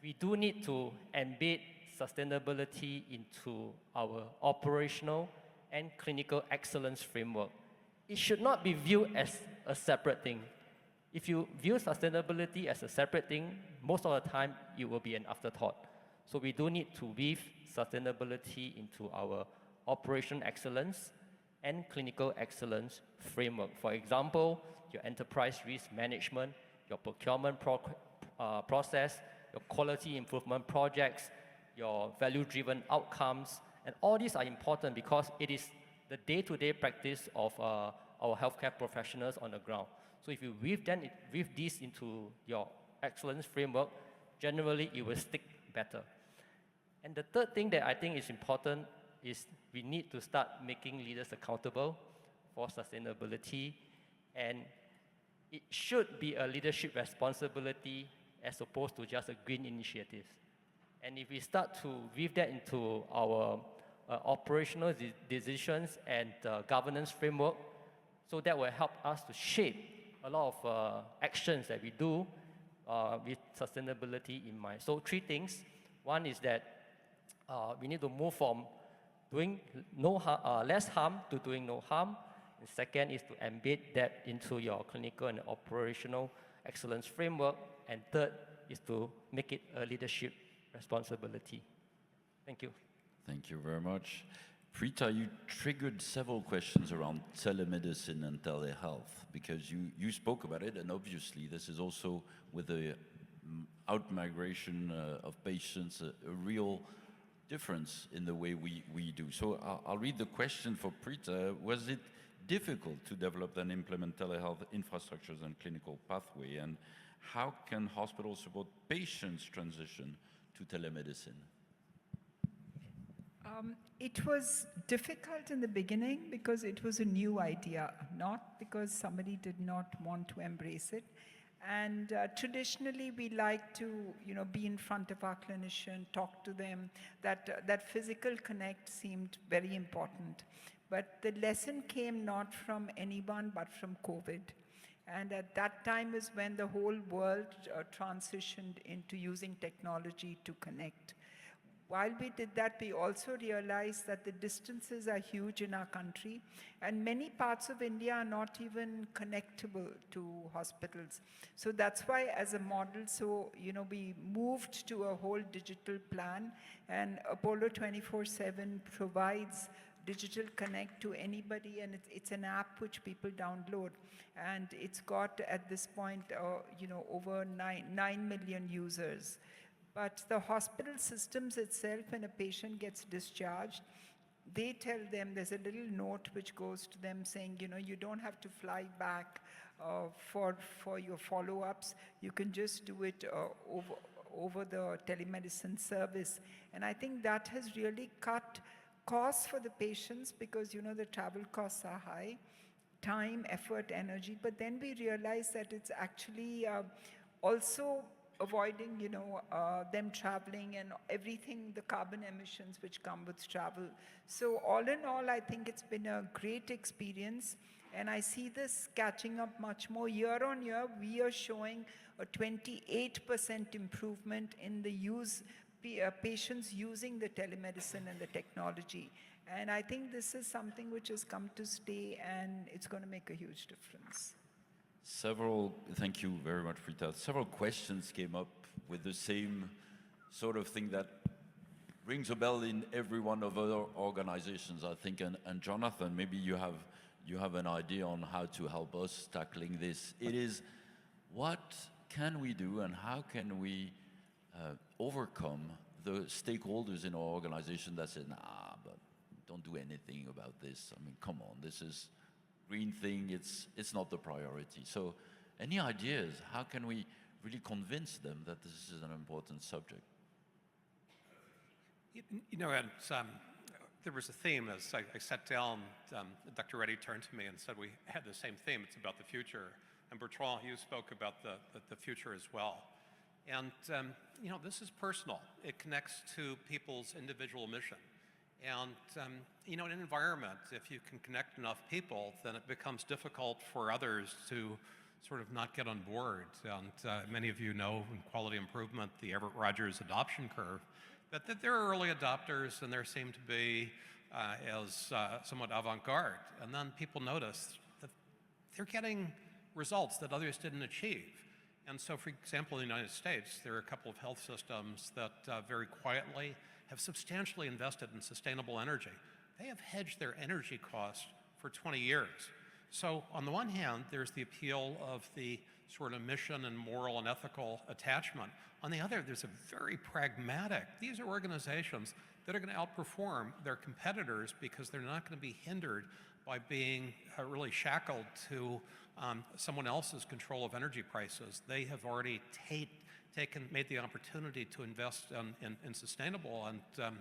D: we do need to embed sustainability into our operational and clinical excellence framework. It should not be viewed as a separate thing. If you view sustainability as a separate thing, most of the time it will be an afterthought. So we do need to weave sustainability into our operational excellence and clinical excellence framework. For example, your enterprise risk management, your procurement process, your quality improvement projects, your value-driven outcomes, and all these are important because it is the day-to-day practice of our healthcare professionals on the ground. So if you weave these into your excellence framework, generally it will stick better. And the third thing that I think is important is we need to start making leaders accountable for sustainability, and it should be a leadership responsibility as opposed to just a green initiative. And if we start to weave that into our operational decisions and governance framework, so that will help us to shape a lot of actions that we do with sustainability in mind. So 3 things. One is that we need to move from doing less harm to doing no harm. And second is to embed that into your clinical and operational excellence framework. And third is to make it a leadership responsibility. Thank you.
B: Thank you very much. Preeta, you triggered several questions around telemedicine and telehealth because you spoke about it, and obviously this is also with the out-migration of patients a real difference in the way we do. So I'll read the question for Preeta. Was it difficult to develop and implement telehealth infrastructures and clinical pathway, and how can hospitals support patients' transition to telemedicine?
E: It was difficult in the beginning because it was a new idea, not because somebody did not want to embrace it. And traditionally, we like to, be in front of our clinician, talk to them. That physical connect seemed very important. But the lesson came not from anyone, but from COVID. And at that time is when the whole world transitioned into using technology to connect. While we did that, we also realized that the distances are huge in our country, and many parts of India are not even connectable to hospitals. So that's why, as a model, we moved to a whole digital plan, and Apollo 24/7 provides digital connect to anybody, and it's an app which people download. And it's got, at this point, over 9 million users. But the hospital systems itself, when a patient gets discharged, they tell them, there's a little note which goes to them saying, you don't have to fly back for your follow-ups. You can just do it over the telemedicine service. And I think that has really cut costs for the patients because, the travel costs are high, time, effort, energy. But then we realize that it's actually also avoiding, them traveling and everything, the carbon emissions which come with travel. So all in all, I think it's been a great experience. And I see this catching up much more. Year on year, we are showing a 28% improvement in the patients using the telemedicine and the technology. And I think this is something which has come to stay, and it's going to make a huge difference.
B: Thank you very much, Rita. Several questions came up with the same sort of thing that rings a bell in every one of our organizations, I think. And Jonathan, maybe you have an idea on how to help us tackling this. It is, what can we do and how can we overcome the stakeholders in our organization that say, nah, but don't do anything about this. I mean, come on, this is green thing, it's not the priority. So any ideas? How can we really convince them that this is an important subject?
F: There was a theme as I sat down, Dr. Reddy turned to me and said we had the same theme, it's about the future. And Bertrand, you spoke about the future as well. And this is personal. It connects to people's individual mission. And in an environment, if you can connect enough people, then it becomes difficult for others to sort of not get on board. And many of you know in quality improvement, the Everett Rogers adoption curve, that there are early adopters and there seem to be as somewhat avant-garde. And then people notice that they're getting results that others didn't achieve. And so, for example, in the United States, there are a couple of health systems that very quietly have substantially invested in sustainable energy. They have hedged their energy costs for 20 years. So on the one hand, there's the appeal of the sort of mission and moral and ethical attachment. On the other, there's a very pragmatic, these are organizations that are going to outperform their competitors because they're not going to be hindered by being really shackled to someone else's control of energy prices. They have already made the opportunity to invest in sustainable, and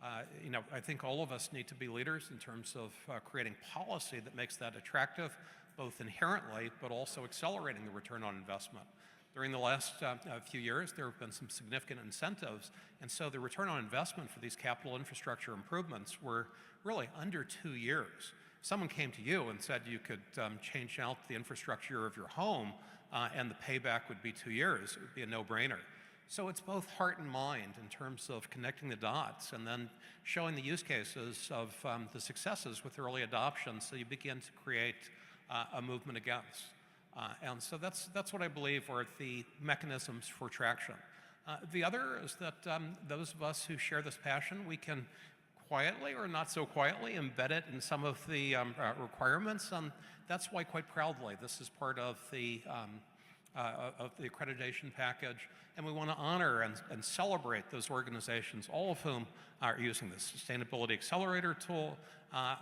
F: I think all of us need to be leaders in terms of creating policy that makes that attractive, both inherently, but also accelerating the return on investment. During the last few years, there have been some significant incentives, and so the return on investment for these capital infrastructure improvements were really under 2 years. Someone came to you and said you could change out the infrastructure of your home and the payback would be 2 years. It would be a no-brainer. So it's both heart and mind in terms of connecting the dots and then showing the use cases of the successes with early adoption so you begin to create a movement against. And so that's what I believe are the mechanisms for traction. The other is that those of us who share this passion, we can quietly or not so quietly embed it in some of the requirements. And that's why quite proudly this is part of the accreditation package. And we want to honor and celebrate those organizations, all of whom are using the Sustainability Accelerator tool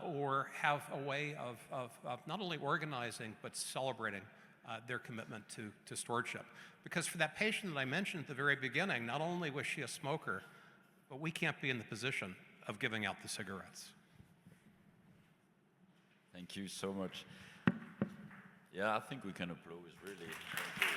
F: or have a way of not only organizing but celebrating their commitment to stewardship. Because for that patient that I mentioned at the very beginning, not only was she a smoker, but we can't be in the position of giving out the cigarettes.
B: Thank you so much. Yeah, I think we can applaud, really. Thank you.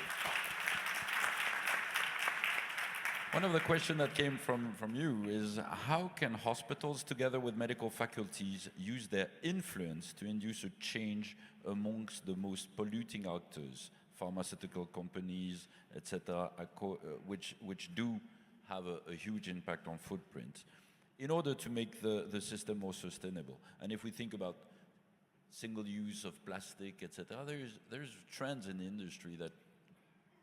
B: One of the questions that came from you is, how can hospitals, together with medical faculties, use their influence to induce a change amongst the most polluting actors, pharmaceutical companies, etc., which do have a huge impact on footprint, in order to make the system more sustainable? And if we think about single use of plastic, etc., there's trends in the industry that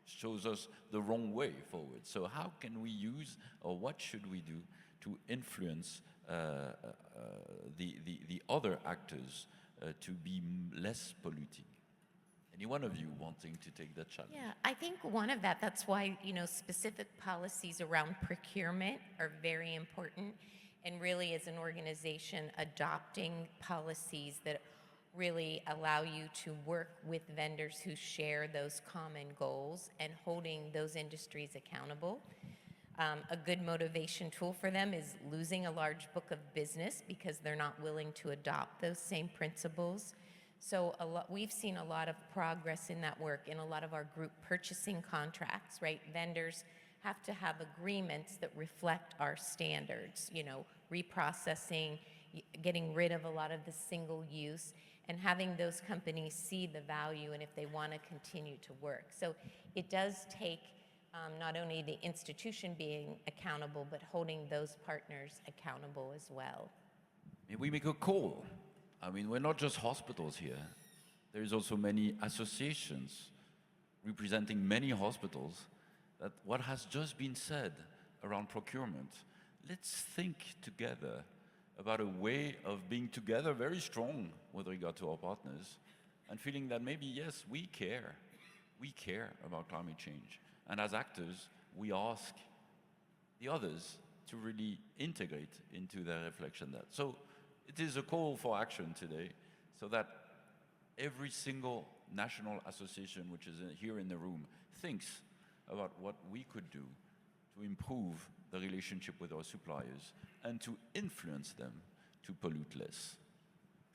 B: shows us the wrong way forward. So how can we use, or what should we do to influence the other actors to be less polluting? Any one of you wanting to take that challenge?
C: Yeah, I think one of that's why, specific policies around procurement are very important. And really, as an organization, adopting policies that really allow you to work with vendors who share those common goals and holding those industries accountable. A good motivation tool for them is losing a large book of business because they're not willing to adopt those same principles. So we've seen a lot of progress in that work in a lot of our group purchasing contracts, right? Vendors have to have agreements that reflect our standards, reprocessing, getting rid of a lot of the single use, and having those companies see the value and if they want to continue to work. So it does take not only the institution being accountable, but holding those partners accountable as well.
B: May we make a call? I mean, we're not just hospitals here. There's also many associations representing many hospitals that what has just been said around procurement, let's think together about a way of being together very strong with regard to our partners and feeling that maybe, yes, we care about climate change. And as actors, we ask the others to really integrate into their reflection that. So it is a call for action today so that every single national association which is here in the room thinks about what we could do to improve the relationship with our suppliers and to influence them to pollute less.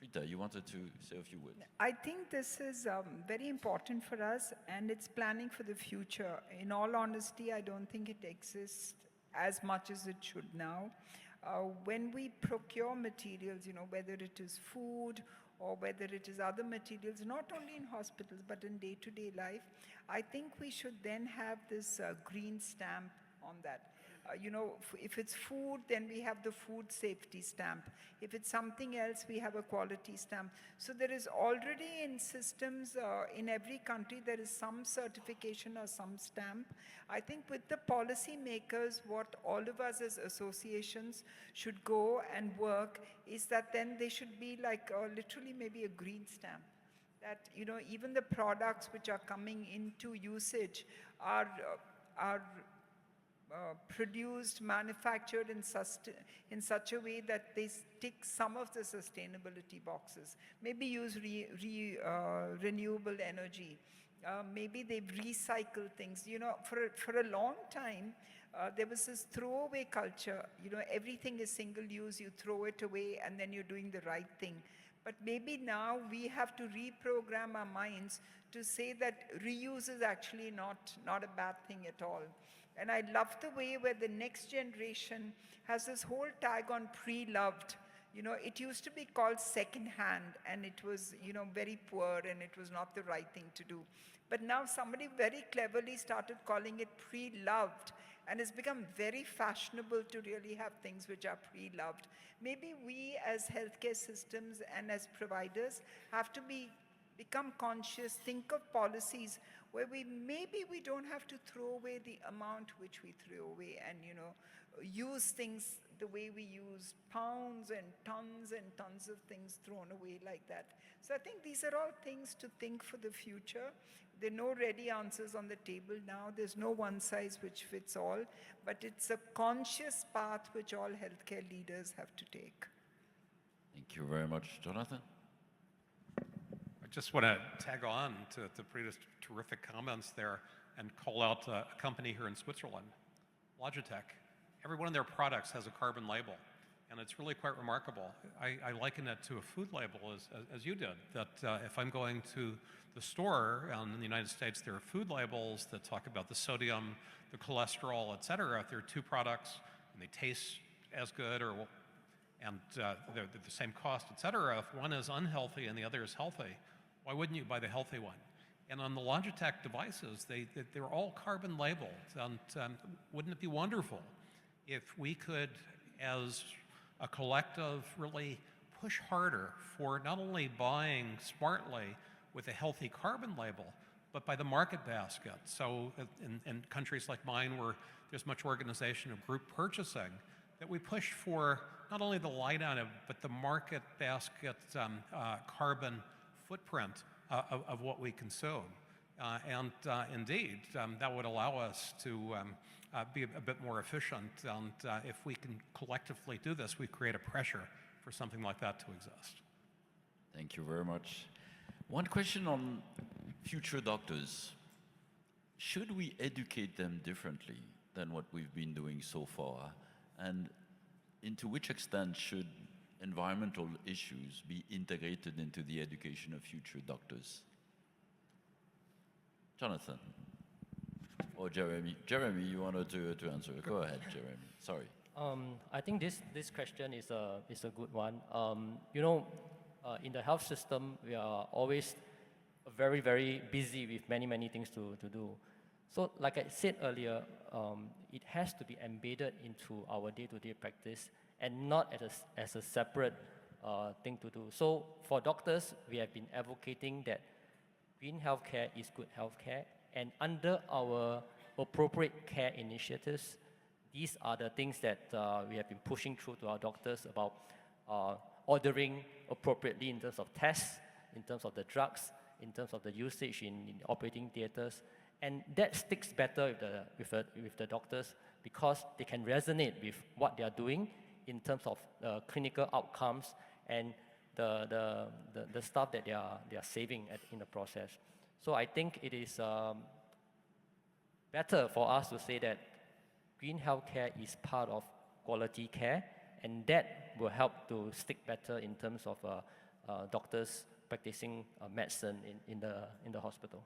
B: Rita, you wanted to say a few words.
E: I think this is very important for us, and it's planning for the future. In all honesty, I don't think it exists as much as it should now. When we procure materials, whether it is food or whether it is other materials, not only in hospitals but in day-to-day life, I think we should then have this green stamp on that. If it's food, then we have the food safety stamp. If it's something else, we have a quality stamp. So there is already in systems, in every country, there is some certification or some stamp. I think with the policy makers, what all of us as associations should go and work is that then they should be like literally maybe a green stamp. That, even the products which are coming into usage are produced, manufactured in such a way that they tick some of the sustainability boxes. Maybe use renewable energy. Maybe they recycle things. For a long time, there was this throwaway culture. Everything is single use, you throw it away and then you're doing the right thing. But maybe now we have to reprogram our minds to say that reuse is actually not a bad thing at all. And I love the way where the next generation has this whole tag on pre-loved. It used to be called second-hand, and it was, very poor, and it was not the right thing to do. But now somebody very cleverly started calling it pre-loved, and it's become very fashionable to really have things which are pre-loved. Maybe we as healthcare systems and as providers have to become conscious, think of policies where maybe we don't have to throw away the amount which we throw away and, use things the way we use pounds and tons of things thrown away like that. So I think these are all things to think for the future. There are no ready answers on the table now. There's no one size which fits all, but it's a conscious path which all healthcare leaders have to take.
B: Thank you very much. Jonathan?
F: I just want to tag on to Prita's terrific comments there and call out a company here in Switzerland, Logitech. Every one of their products has a carbon label, and it's really quite remarkable. I liken it to a food label, as you did, that if I'm going to the store in the United States, there are food labels that talk about the sodium, the cholesterol, et cetera. If there are two products and they taste as good and they're the same cost, et cetera, if one is unhealthy and the other is healthy, why wouldn't you buy the healthy one? And on the Logitech devices, they're all carbon labeled. And wouldn't it be wonderful if we could, as a collective, really push harder for not only buying smartly with a healthy carbon label, but by the market basket. So in countries like mine, where there's much organization of group purchasing, that we push for not only the light on it, but the market basket carbon footprint of what we consume. Indeed, that would allow us to be a bit more efficient. And if we can collectively do this, we create a pressure for something like that to exist.
B: Thank you very much. One question on future doctors. Should we educate them differently than what we've been doing so far? And to which extent should environmental issues be integrated into the education of future doctors? Jonathan or Jeremy? Jeremy, you wanted to answer. Go ahead, Jeremy. Sorry.
D: I think this question is a good one. In the health system, we are always very, very busy with many things to do. So like I said earlier, it has to be embedded into our day-to-day practice and not as a separate thing to do. So for doctors, we have been advocating that green healthcare is good healthcare, and under our appropriate care initiatives, these are the things that we have been pushing through to our doctors about ordering appropriately in terms of tests, in terms of the drugs, in terms of the usage in operating theaters. And that sticks better with the doctors because they can resonate with what they are doing in terms of clinical outcomes and the stuff that they are saving in the process. So I think it is better for us to say that green healthcare is part of quality care, and that will help to stick better in terms of doctors practicing medicine in the hospital.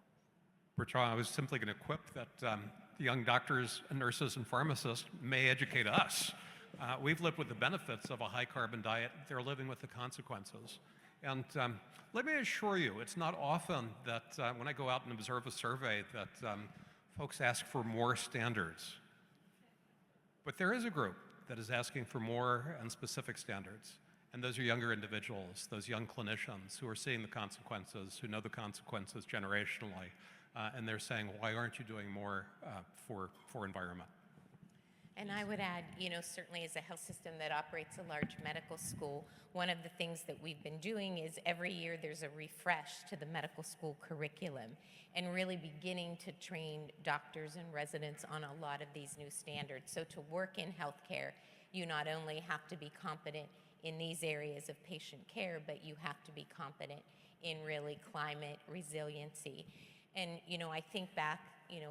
F: Bertrand, I was simply going to quip that the young doctors, nurses, and pharmacists may educate us. We've lived with the benefits of a high-carbon diet. They're living with the consequences. And let me assure you, it's not often that when I go out and observe a survey that folks ask for more standards. But there is a group that is asking for more and specific standards. And those are younger individuals, those young clinicians who are seeing the consequences, who know the consequences generationally. And they're saying, why aren't you doing more for environment?
C: And I would add, certainly as a health system that operates a large medical school, one of the things that we've been doing is every year there's a refresh to the medical school curriculum and really beginning to train doctors and residents on a lot of these new standards. So to work in healthcare, you not only have to be competent in these areas of patient care, but you have to be competent in really climate resiliency. And, I think back,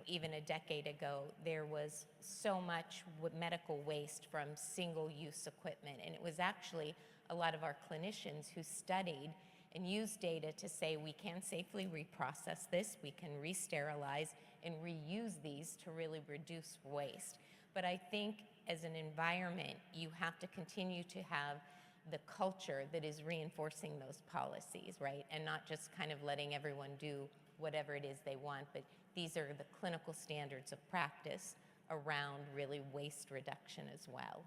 C: even a decade ago, there was so much medical waste from single-use equipment. And it was actually a lot of our clinicians who studied and used data to say we can safely reprocess this, we can re-sterilize and reuse these to really reduce waste. But I think as an environment, you have to continue to have the culture that is reinforcing those policies, right? And not just kind of letting everyone do whatever it is they want, but these are the clinical standards of practice around really waste reduction as well.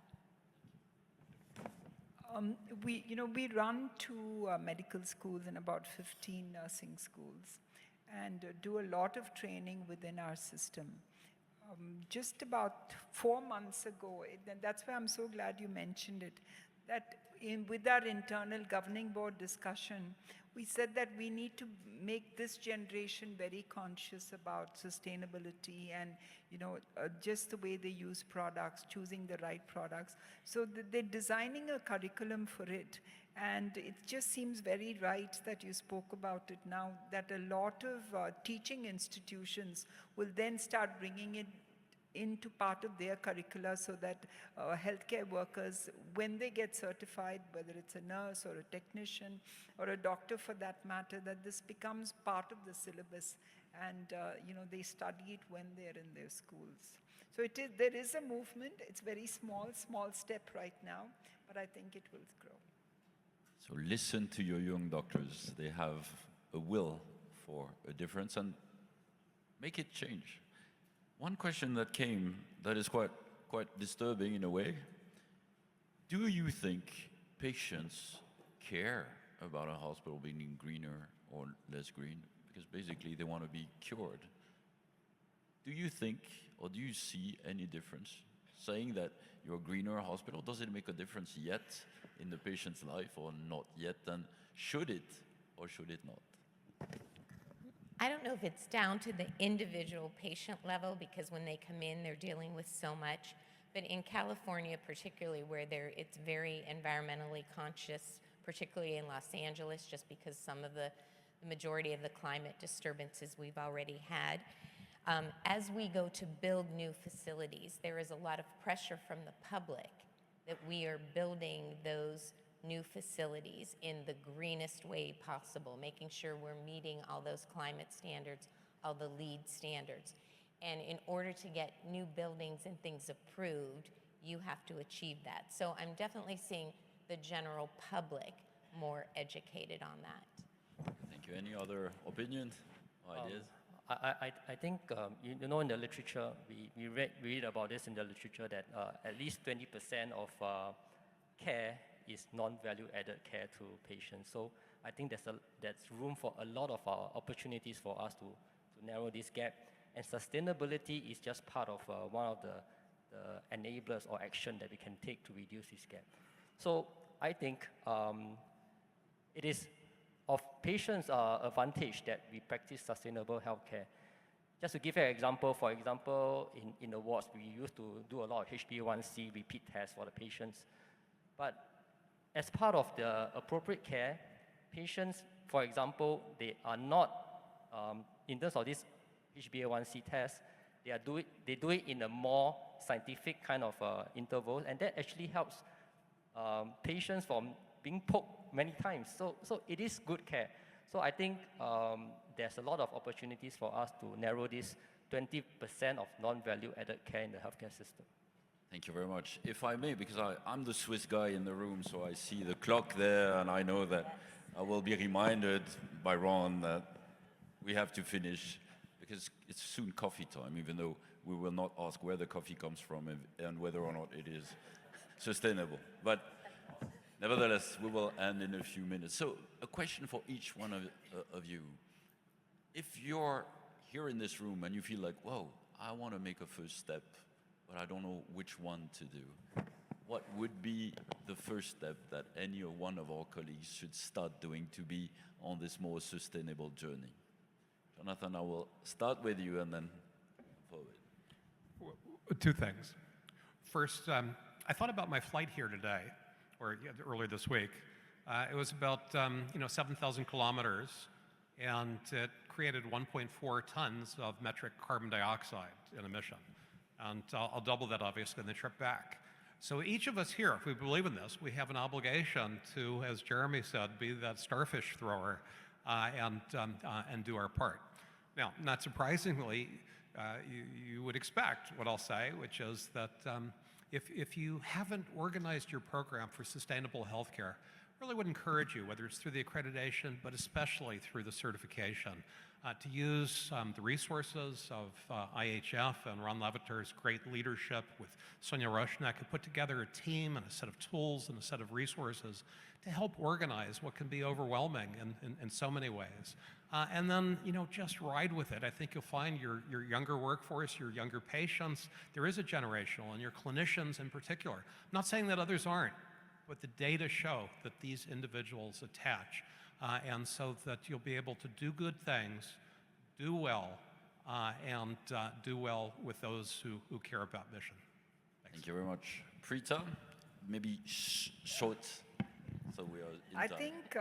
E: We run 2 medical schools and about 15 nursing schools and do a lot of training within our system. Just about 4 months ago, and that's why I'm so glad you mentioned it, that with our internal governing board discussion, we said that we need to make this generation very conscious about sustainability and, just the way they use products, choosing the right products. So they're designing a curriculum for it. And it just seems very right that you spoke about it now, that a lot of teaching institutions will then start bringing it into part of their curricula so that healthcare workers, when they get certified, whether it's a nurse or a technician or a doctor for that matter, that this becomes part of the syllabus and they study it when they're in their schools. So there is a movement. It's very small step right now, but I think it will grow.
B: So listen to your young doctors. They have a will for a difference and make it change. One question that came that is quite disturbing in a way. Do you think patients care about a hospital being greener or less green? Because basically they want to be cured. Do you think or do you see any difference? Saying that you're a greener hospital, does it make a difference yet in the patient's life or not yet? And should it or should it not?
C: I don't know if it's down to the individual patient level, because when they come in, they're dealing with so much. But in California, particularly where it's very environmentally conscious, particularly in Los Angeles, just because some of the majority of the climate disturbances we've already had. As we go to build new facilities, there is a lot of pressure from the public that we are building those new facilities in the greenest way possible, making sure we're meeting all those climate standards, all the LEED standards. And in order to get new buildings and things approved, you have to achieve that. So I'm definitely seeing the general public more educated on that.
B: Thank you. Any other opinions or ideas?
D: I think, you know, in the literature, we read about this in the literature that at least 20% of care is non-value added care to patients. So I think there's room for a lot of opportunities for us to narrow this gap. And sustainability is just part of one of the enablers or action that we can take to reduce this gap. So I think it is of patients' advantage that we practice sustainable healthcare. Just to give you an example, for example, in the wards, we used to do a lot of HbA1c repeat tests for the patients. But as part of the appropriate care, patients, for example, they are not, in terms of this HbA1c test, they do it in a more scientific kind of interval, and that actually helps patients from being poked many times. So it is good care. So I think there's a lot of opportunities for us to narrow this 20% of non-value added care in the healthcare system.
B: Thank you very much. If I may, because I'm the Swiss guy in the room, so I see the clock there, and I know that I will be reminded by Ron that we have to finish, because it's soon coffee time, even though we will not ask where the coffee comes from and whether or not it is sustainable. But nevertheless, we will end in a few minutes. So a question for each one of you. If you're here in this room and you feel like, whoa, I want to make a first step, but I don't know which one to do, what would be the first step that any one of our colleagues should start doing to be on this more sustainable journey? Jonathan, I will start with you and then forward.
F: Two things. First, I thought about my flight here today, or earlier this week. It was about 7,000 kilometers, and it created 1.4 tons of metric carbon dioxide in emission. And I'll double that, obviously, in the trip back. So each of us here, if we believe in this, we have an obligation to, as Jeremy said, be that starfish thrower and do our part. Now, not surprisingly, you would expect what I'll say, which is that if you haven't organized your program for sustainable healthcare, I really would encourage you, whether it's through the accreditation, but especially through the certification, to use the resources of IHF and Ron Leviter's great leadership with Sonia Roshnak, who put together a team and a set of tools and a set of resources to help organize what can be overwhelming in so many ways. And then, just ride with it. I think you'll find your younger workforce, your younger patients, there is a generational, and your clinicians in particular. I'm not saying that others aren't, but the data show that these individuals attach, and so that you'll be able to do good things, do well, and do well with those who care about mission. Thanks.
B: Thank you very much. Preeta, maybe short, so we are in
E: I
B: time.
E: think,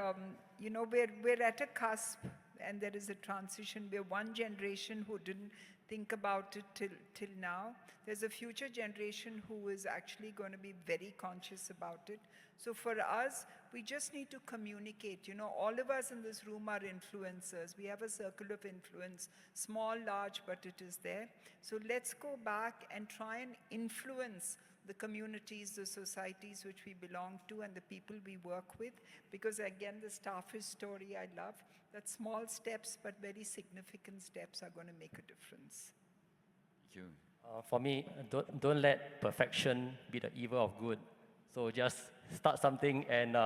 E: we're at a cusp, and there is a transition. We're one generation who didn't think about it till now. There's a future generation who is actually going to be very conscious about it. So for us, we just need to communicate. All of us in this room are influencers. We have a circle of influence, small, large, but it is there. So let's go back and try and influence the communities, the societies which we belong to, and the people we work with. Because again, the starfish story I love, that small steps but very significant steps are going to make a difference.
B: Thank you.
D: For me, don't let perfection be the evil of good. So just start something, and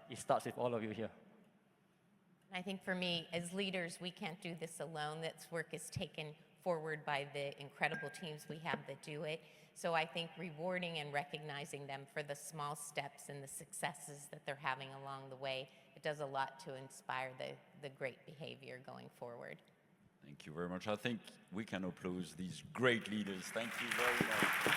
D: it starts with all of you here.
C: I think for me, as leaders, we can't do this alone. This work is taken forward by the incredible teams we have that do it. So I think rewarding and recognizing them for the small steps and the successes that they're having along the way, it does a lot to inspire the great behavior going forward.
B: Thank you very much. I think we can applaud these great leaders. Thank you very much.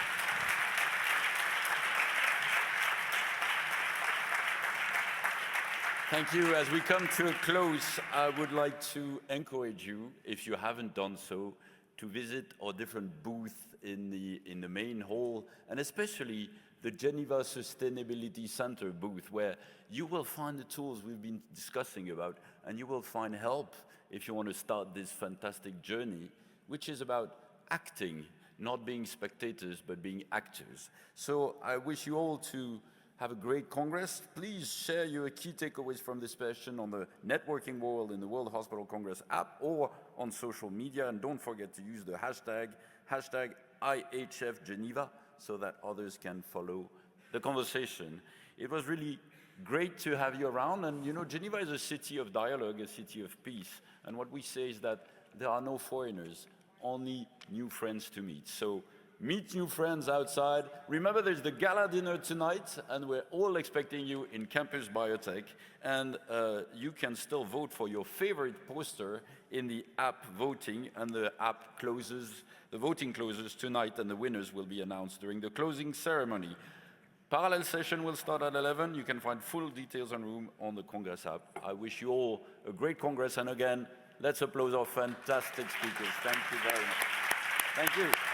B: Thank you. As we come to a close, I would like to encourage you, if you haven't done so, to visit our different booths in the main hall, and especially the Geneva Sustainability Center booth, where you will find the tools we've been discussing about, and you will find help if you want to start this fantastic journey, which is about acting, not being spectators, but being actors. So I wish you all to have a great Congress. Please share your key takeaways from this session on the networking world in the World Hospital Congress app or on social media. And don't forget to use the hashtag IHF Geneva, so that others can follow the conversation. It was really great to have you around. And you know, Geneva is a city of dialogue, a city of peace. And what we say is that there are no foreigners, only new friends to meet. So meet new friends outside. Remember, there's the gala dinner tonight, and we're all expecting you in Campus Biotech. And you can still vote for your favorite poster in the app voting, and the app closes, the voting closes tonight, and the winners will be announced during the closing ceremony. Parallel session will start at 11. You can find full details and room on the Congress app. I wish you all a great Congress, and again, let's applaud our fantastic speakers. Thank you very much. Thank you.